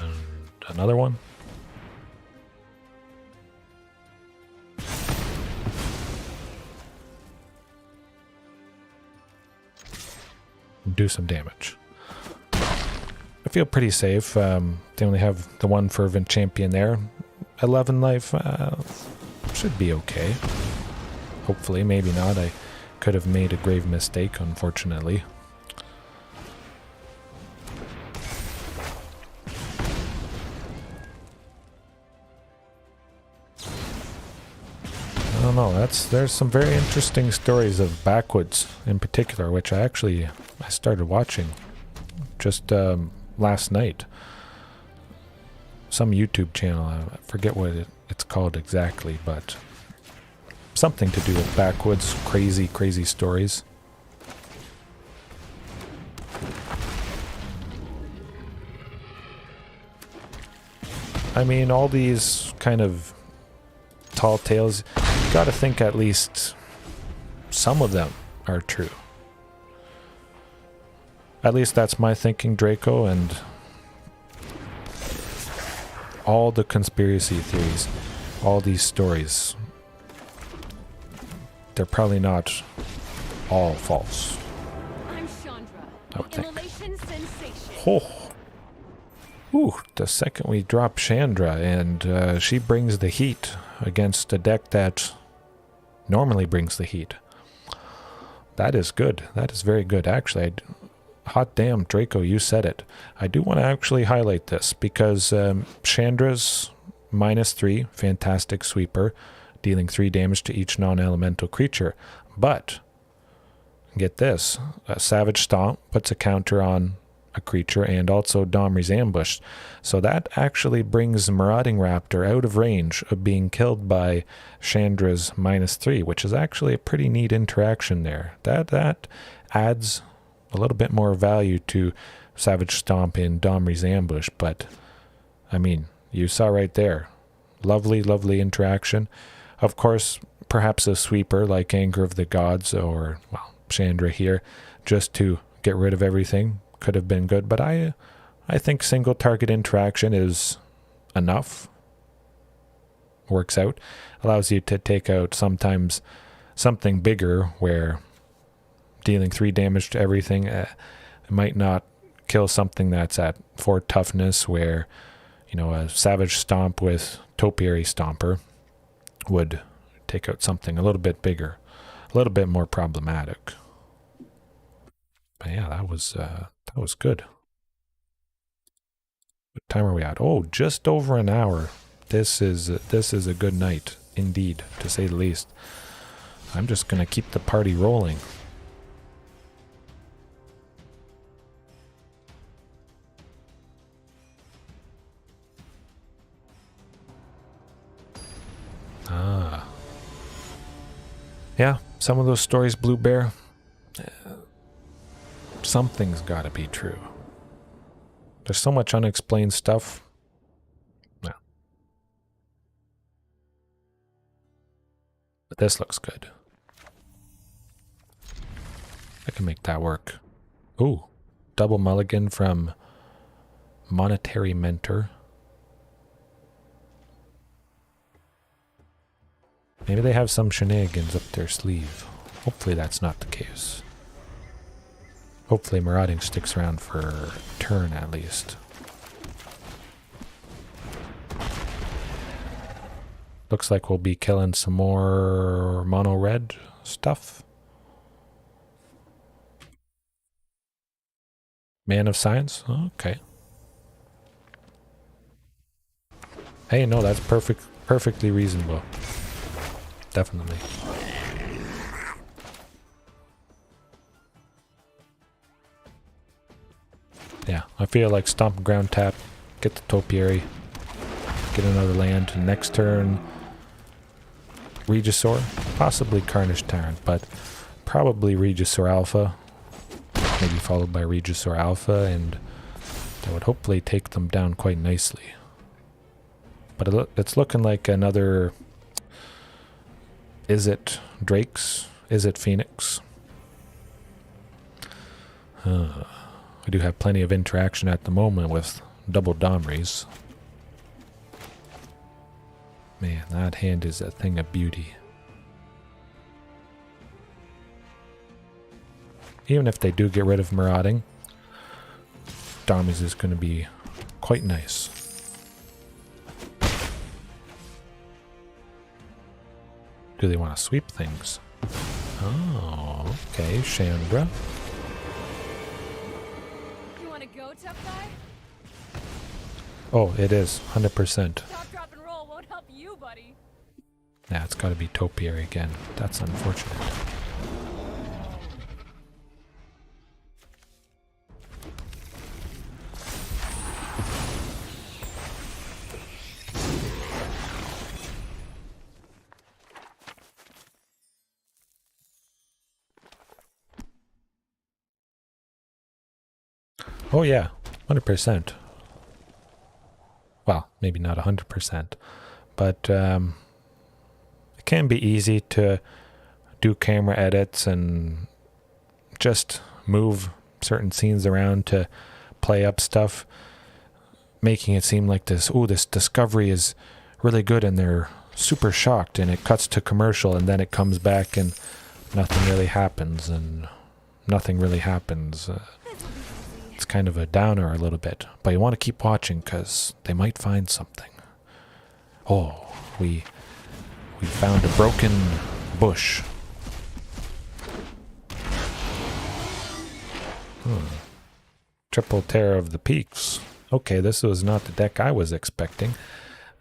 And another one. Do some damage. I feel pretty safe. They only have the 1 fervent champion there. 11 life should be okay. Hopefully, maybe not. I could have made a grave mistake, unfortunately. I don't know. There's some very interesting stories of Backwoods in particular, which I started watching just last night. Some YouTube channel, I forget what it's called exactly, but something to do with Backwoods, crazy stories. I mean, all these kind of tall tales, you gotta think at least some of them are true. At least that's my thinking, Draco, and all the conspiracy theories, all these stories, they're probably not all false. I'm Chandra. I would think. Immolation sensation. Oh. Ooh, the second we drop Chandra, and she brings the heat against a deck that normally brings the heat. That is good. That is very good. Actually, hot damn, Draco, you said it. I do want to actually highlight this because Chandra's -3, fantastic sweeper, dealing 3 damage to each non-elemental creature. But, get this, a Savage Stomp puts a counter on a creature and also Domri's Ambush. So that actually brings Marauding Raptor out of range of being killed by Chandra's -3, which is actually a pretty neat interaction there. That adds a little bit more value to Savage Stomp in Domri's Ambush, but I mean, you saw right there. Lovely interaction. Of course, perhaps a sweeper like Anger of the Gods or, well, Chandra here, just to get rid of everything could have been good, but I think single target interaction is enough. Works out. Allows you to take out sometimes something bigger where dealing 3 damage to everything, it might not kill something that's at 4 toughness where, you know, a Savage Stomp with Topiary Stomper would take out something a little bit bigger, a little bit more problematic. But yeah, that was good. What time are we at? Oh, just over an hour. This is a good night, indeed, to say the least. I'm just gonna keep the party rolling. Ah. Yeah, some of those stories, Blue Bear, something's gotta be true. There's so much unexplained stuff. No. But this looks good. I can make that work. Ooh, double mulligan from Monetary Mentor. Maybe they have some shenanigans up their sleeve. Hopefully that's not the case. Hopefully Marauding sticks around for a turn at least. Looks like we'll be killing some more mono red stuff. Man of Science? Okay. Hey, no, that's perfectly reasonable. Definitely. Yeah, I feel like Stomping Ground tap, get the Topiary, get another land. Next turn, Regisaur, possibly Carnage Tyrant, but probably Regisaur Alpha, maybe followed by Regisaur Alpha, and that would hopefully take them down quite nicely. But it's looking like another... Is it Drakes? Is it Phoenix? We do have plenty of interaction at the moment with double Domris. Man, that hand is a thing of beauty. Even if they do get rid of Marauding, Domris is going to be quite nice. Do they want to sweep things? Oh, okay, Chandra. You want to go, tough guy? Oh, it is 100%. Top, drop, and roll won't help you, buddy. Yeah, it's got to be Topiary again. That's unfortunate. Oh yeah, 100%. Well, maybe not 100%, but it can be easy to do camera edits and just move certain scenes around to play up stuff, making it seem like this discovery is really good and they're super shocked, and it cuts to commercial and then it comes back and nothing really happens and nothing really happens. It's kind of a downer a little bit, but you want to keep watching because they might find something. Oh, we found a broken bush. Triple Terror of the Peaks. Okay, this was not the deck I was expecting.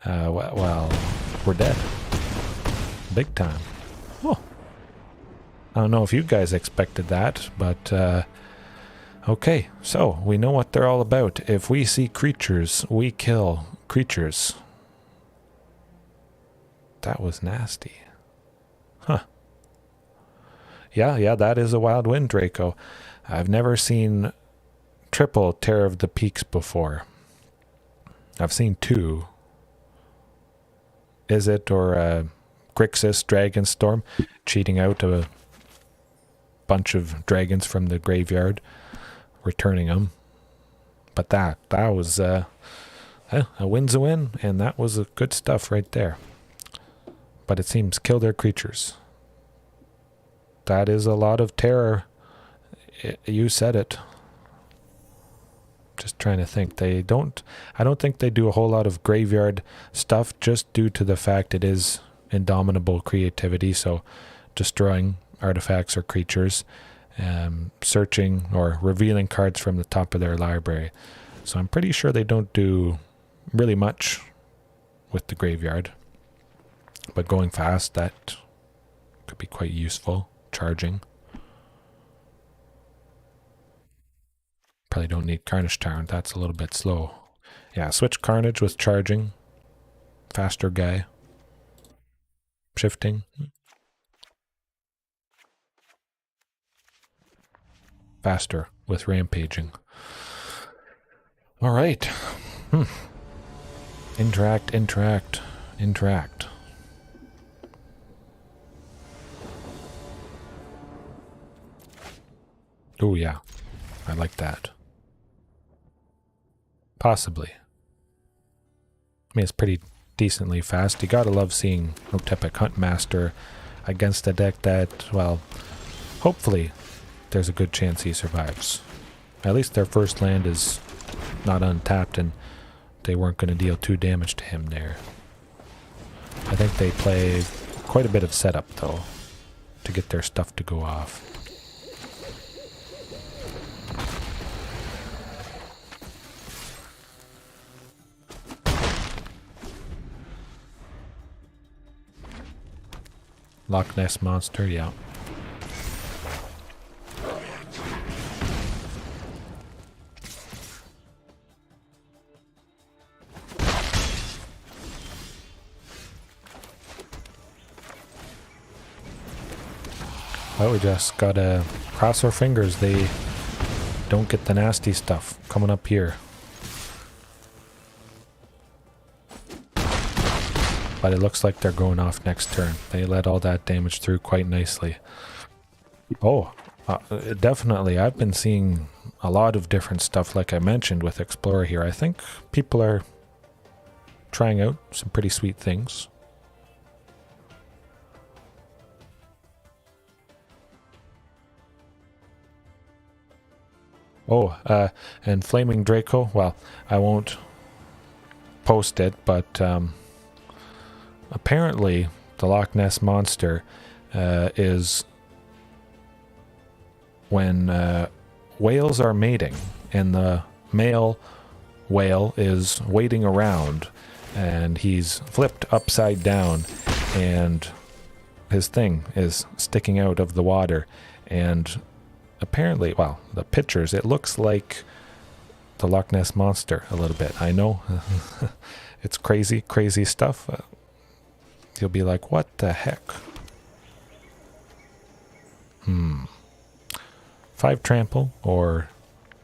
Well, we're dead. Big time. Oh. I don't know if you guys expected that, but okay, so we know what they're all about. If we see creatures, we kill creatures. That was nasty. Huh. Yeah, that is a Wild Wind Draco. I've never seen triple Terror of the Peaks before. I've seen two. Is it or Grixis Dragonstorm cheating out a bunch of dragons from the graveyard, returning them. But that was a win's a win, and that was good stuff right there. But it seems kill their creatures. That is a lot of terror. You said it. Just trying to think. I don't think they do a whole lot of graveyard stuff, just due to the fact it is indomitable creativity, so destroying artifacts or creatures, searching or revealing cards from the top of their library. So I'm pretty sure they don't do really much with the graveyard. But going fast, that could be quite useful. Charging. Probably don't need Carnage Tyrant, that's a little bit slow. Yeah, switch Carnage with charging. Faster guy. Shifting. Faster with rampaging. Alright. Interact, interact, interact. Oh yeah, I like that. Possibly. I mean, it's pretty decently fast. You gotta love seeing Otepec Huntmaster against a deck that, well, hopefully there's a good chance he survives. At least their first land is not untapped and they weren't going to deal 2 damage to him there. I think they play quite a bit of setup though to get their stuff to go off. Loch Ness Monster, yeah. Well, we just gotta cross our fingers they don't get the nasty stuff coming up here. But it looks like they're going off next turn. They let all that damage through quite nicely. Oh, definitely. I've been seeing a lot of different stuff like I mentioned with Explorer here. I think people are trying out some pretty sweet things. Oh, and Flaming Draco, well, I won't post it, but apparently the Loch Ness Monster is when whales are mating and the male whale is waiting around and he's flipped upside down and his thing is sticking out of the water, and apparently, well, the pictures, it looks like the Loch Ness Monster a little bit. I know it's crazy, crazy stuff. You'll be like, what the heck? 5 trample or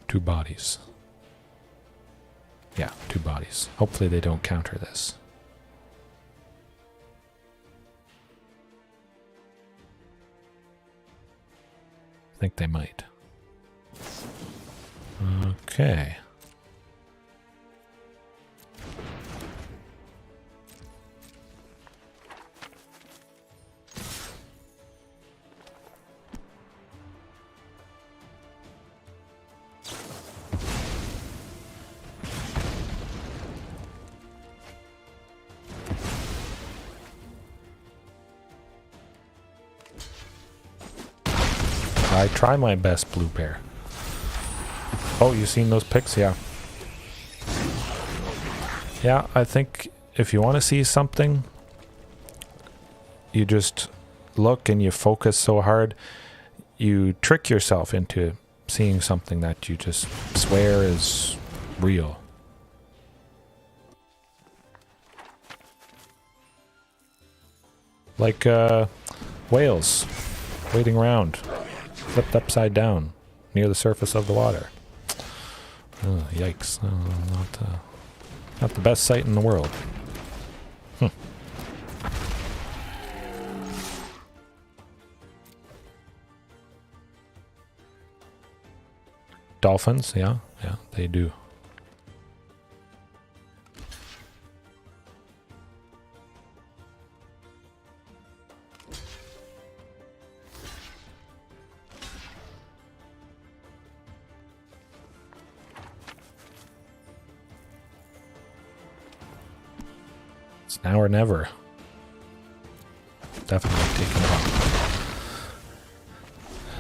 2 bodies? Yeah, 2 bodies. Hopefully they don't counter this. I think they might. Okay. I try my best, Blue Bear. Oh, you seen those pics? Yeah. Yeah, I think if you want to see something, you just look and you focus so hard, you trick yourself into seeing something that you just swear is real. Like whales waiting around, flipped upside down near the surface of the water. Oh, yikes. Not the best sight in the world. Dolphins, yeah, they do. It's now or never. Definitely taking it off.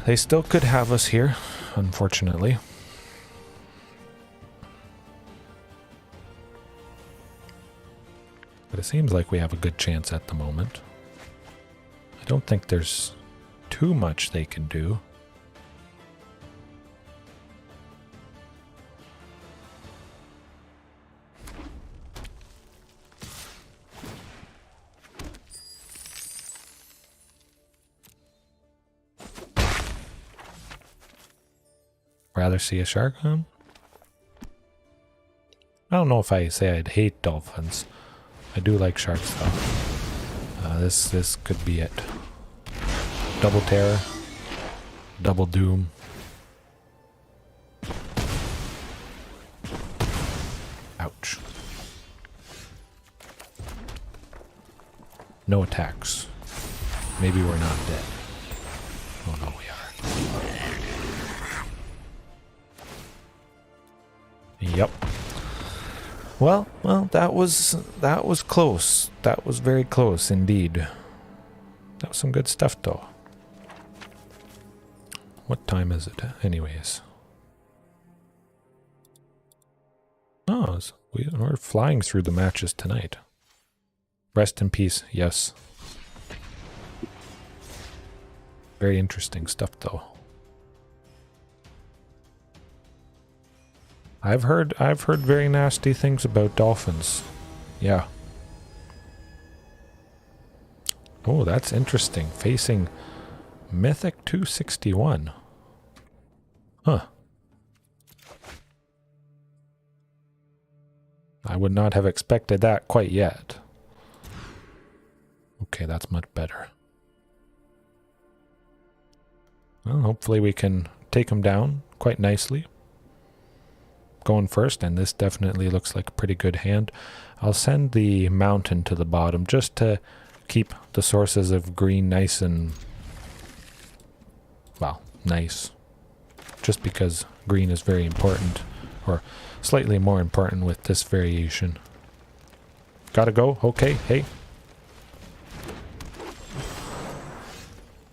They still could have us here, unfortunately. But it seems like we have a good chance at the moment. I don't think there's too much they can do. Rather see a shark? I don't know if I say I'd hate dolphins. I do like sharks though. This could be it. Double terror. Double doom. Ouch. No attacks. Maybe we're not dead. Oh no, we are. Yep. Well, that was close. That was very close indeed. That was some good stuff though. What time is it anyways? Oh, we're flying through the matches tonight. Rest in peace, yes. Very interesting stuff though. I've heard very nasty things about dolphins. Yeah. Oh, that's interesting. Facing Mythic 261. Huh. I would not have expected that quite yet. Okay, that's much better. Well, hopefully we can take him down quite nicely. Going first, and this definitely looks like a pretty good hand. I'll send the mountain to the bottom just to keep the sources of green nice and, well, nice. Just because green is very important, or slightly more important with this variation. Gotta go? Okay, hey.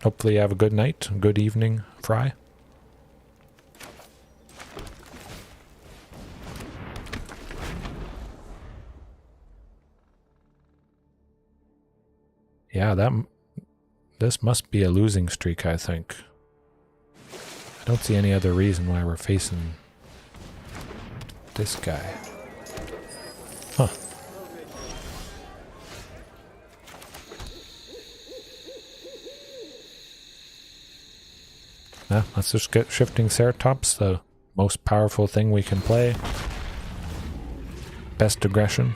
Hopefully you have a good night, good evening, Fry. Yeah, this must be a losing streak, I think. I don't see any other reason why we're facing this guy. Huh. Yeah, let's just get Shifting Ceratops, the most powerful thing we can play. Best aggression.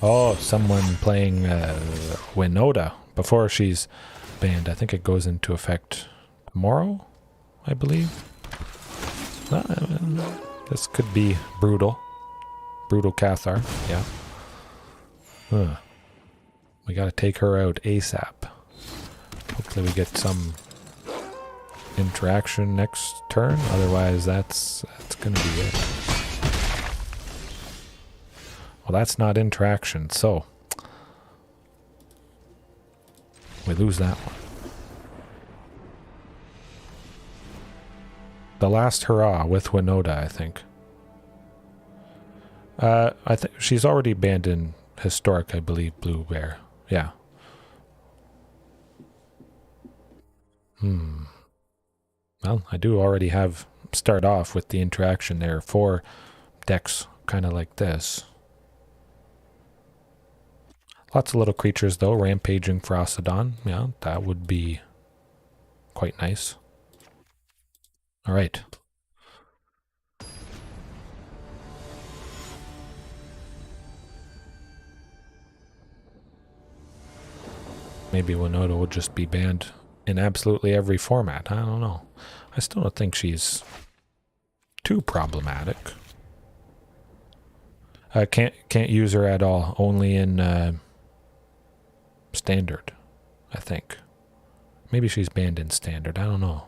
Oh, someone playing Winota before she's banned. I think it goes into effect tomorrow, I believe. This could be brutal. Brutal Cathar, yeah. We gotta take her out ASAP. Hopefully we get some interaction next turn. Otherwise, that's gonna be it. Well, that's not interaction, so we lose that one. The last hurrah with Winota, I think. I think she's already banned in Historic, I believe, Blue Bear. Yeah. Well, I do already have start off with the interaction there. 4 decks kind of like this. Lots of little creatures, though. Rampaging Frostodon. Yeah, that would be quite nice. All right. Maybe Winota will just be banned in absolutely every format. I don't know. I still don't think she's too problematic. I can't use her at all. Only in... Standard, I think. Maybe she's banned in standard. I don't know.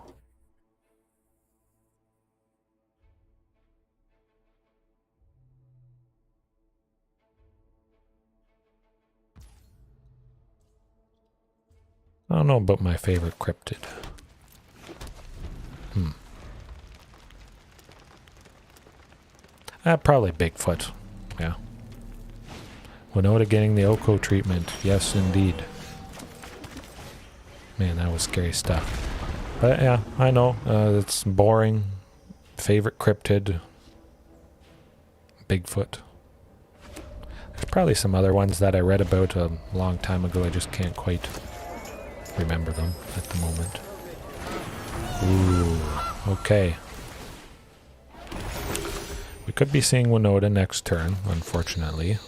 I don't know about my favorite cryptid. Probably Bigfoot. Yeah. Winota getting the Oko treatment. Yes, indeed. Man, that was scary stuff. But yeah, I know. It's boring. Favorite cryptid. Bigfoot. There's probably some other ones that I read about a long time ago. I just can't quite remember them at the moment. Ooh, okay. We could be seeing Winota next turn, unfortunately.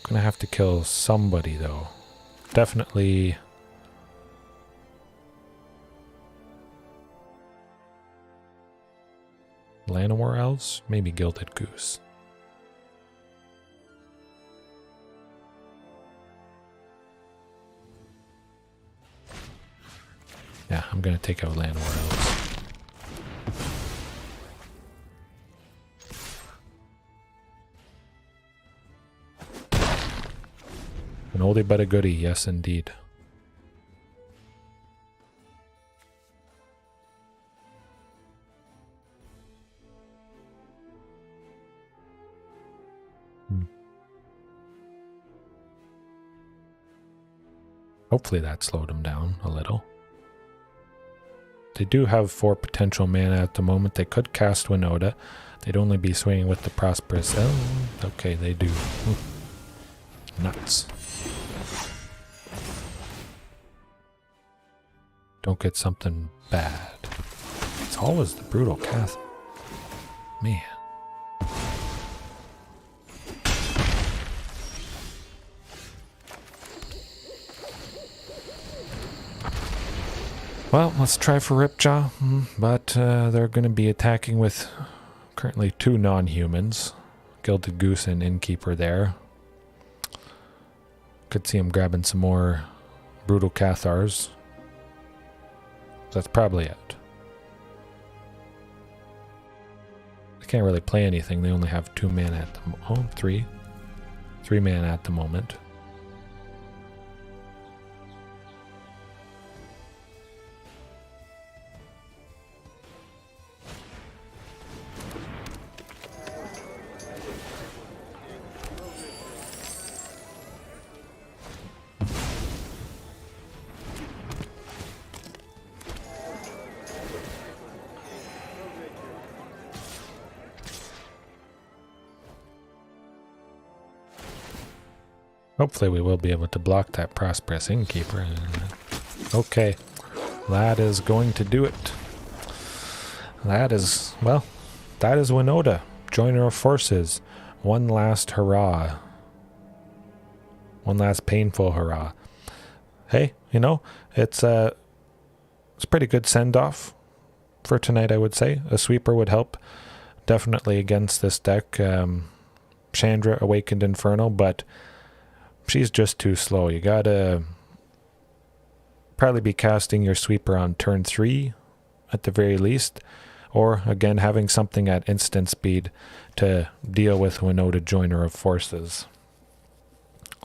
Gonna have to kill somebody, though. Definitely... Llanowar Elves? Maybe Gilded Goose. Yeah, I'm gonna take out Llanowar Elves. An oldie but a goodie, yes indeed. Hopefully that slowed him down a little. They do have 4 potential mana at the moment. They could cast Winota. They'd only be swinging with the Prosperous. Oh, okay, they do. Nuts. Don't get something bad. It's always the Brutal Cath. Man. Well, let's try for Ripjaw, but they're going to be attacking with currently 2 non-humans. Gilded Goose and Innkeeper there. Could see him grabbing some more Brutal Cathars. That's probably it. They can't really play anything. They only have 2 mana at the moment. Oh, 3. 3 mana at the moment. Hopefully we will be able to block that Prosperous Innkeeper. Okay, that is going to do it. That is, well, that is Winota. Joiner of Forces. One last hurrah. One last painful hurrah. Hey, you know, it's a pretty good send-off for tonight, I would say. A sweeper would help definitely against this deck. Chandra, Awakened Inferno, but she's just too slow. You gotta probably be casting your sweeper on turn 3 at the very least, or again having something at instant speed to deal with Winota, Joiner of Forces.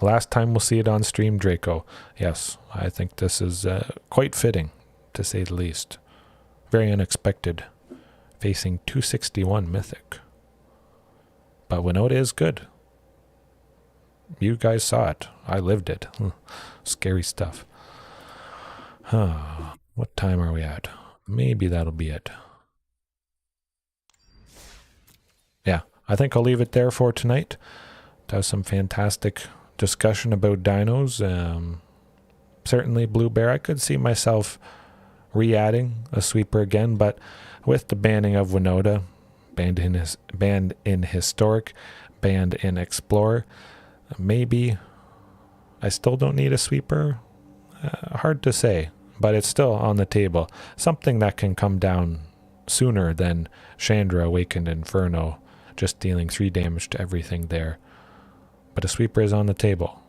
Last time we'll see it on stream, Draco. Yes, I think this is quite fitting, to say the least. Very unexpected, facing 261 Mythic. But Winota is good. You guys saw it. I lived it. Scary stuff. What time are we at? Maybe that'll be it. Yeah, I think I'll leave it there for tonight. That was some fantastic discussion about dinos. Certainly Blue Bear, I could see myself re-adding a sweeper again, but with the banning of Winota, banned in Historic, banned in Explorer, maybe I still don't need a sweeper. Hard to say, but it's still on the table. Something that can come down sooner than Chandra, Awakened Inferno, just dealing 3 damage to everything there. But a sweeper is on the table.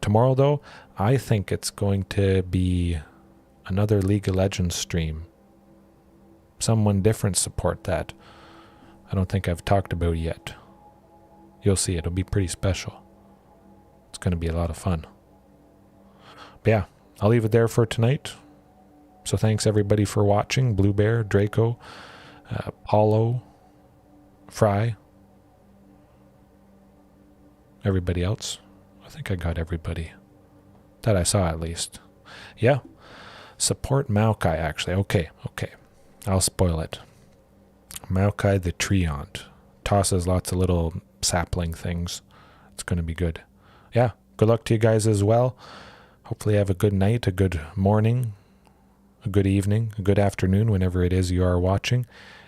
Tomorrow, though, I think it's going to be another League of Legends stream. Someone different support that. I don't think I've talked about yet. You'll see, it'll be pretty special. It's going to be a lot of fun. But yeah, I'll leave it there for tonight. So thanks everybody for watching. Blue Bear, Draco, Paulo, Fry, everybody else. I think I got everybody that I saw at least. Yeah. Support Maokai, actually. Okay. I'll spoil it. Maokai the Treant. Tosses lots of little sapling things. It's going to be good. Yeah. Good luck to you guys as well. Hopefully you have a good night, a good morning, a good evening, a good afternoon, whenever it is you are watching.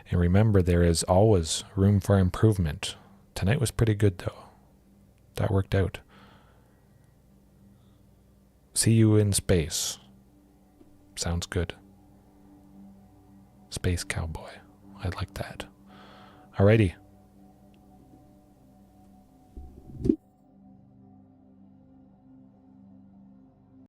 And remember, there is always room for improvement. Tonight was pretty good, though. That worked out. See you in space. Sounds good. Space cowboy. I like that. Alrighty.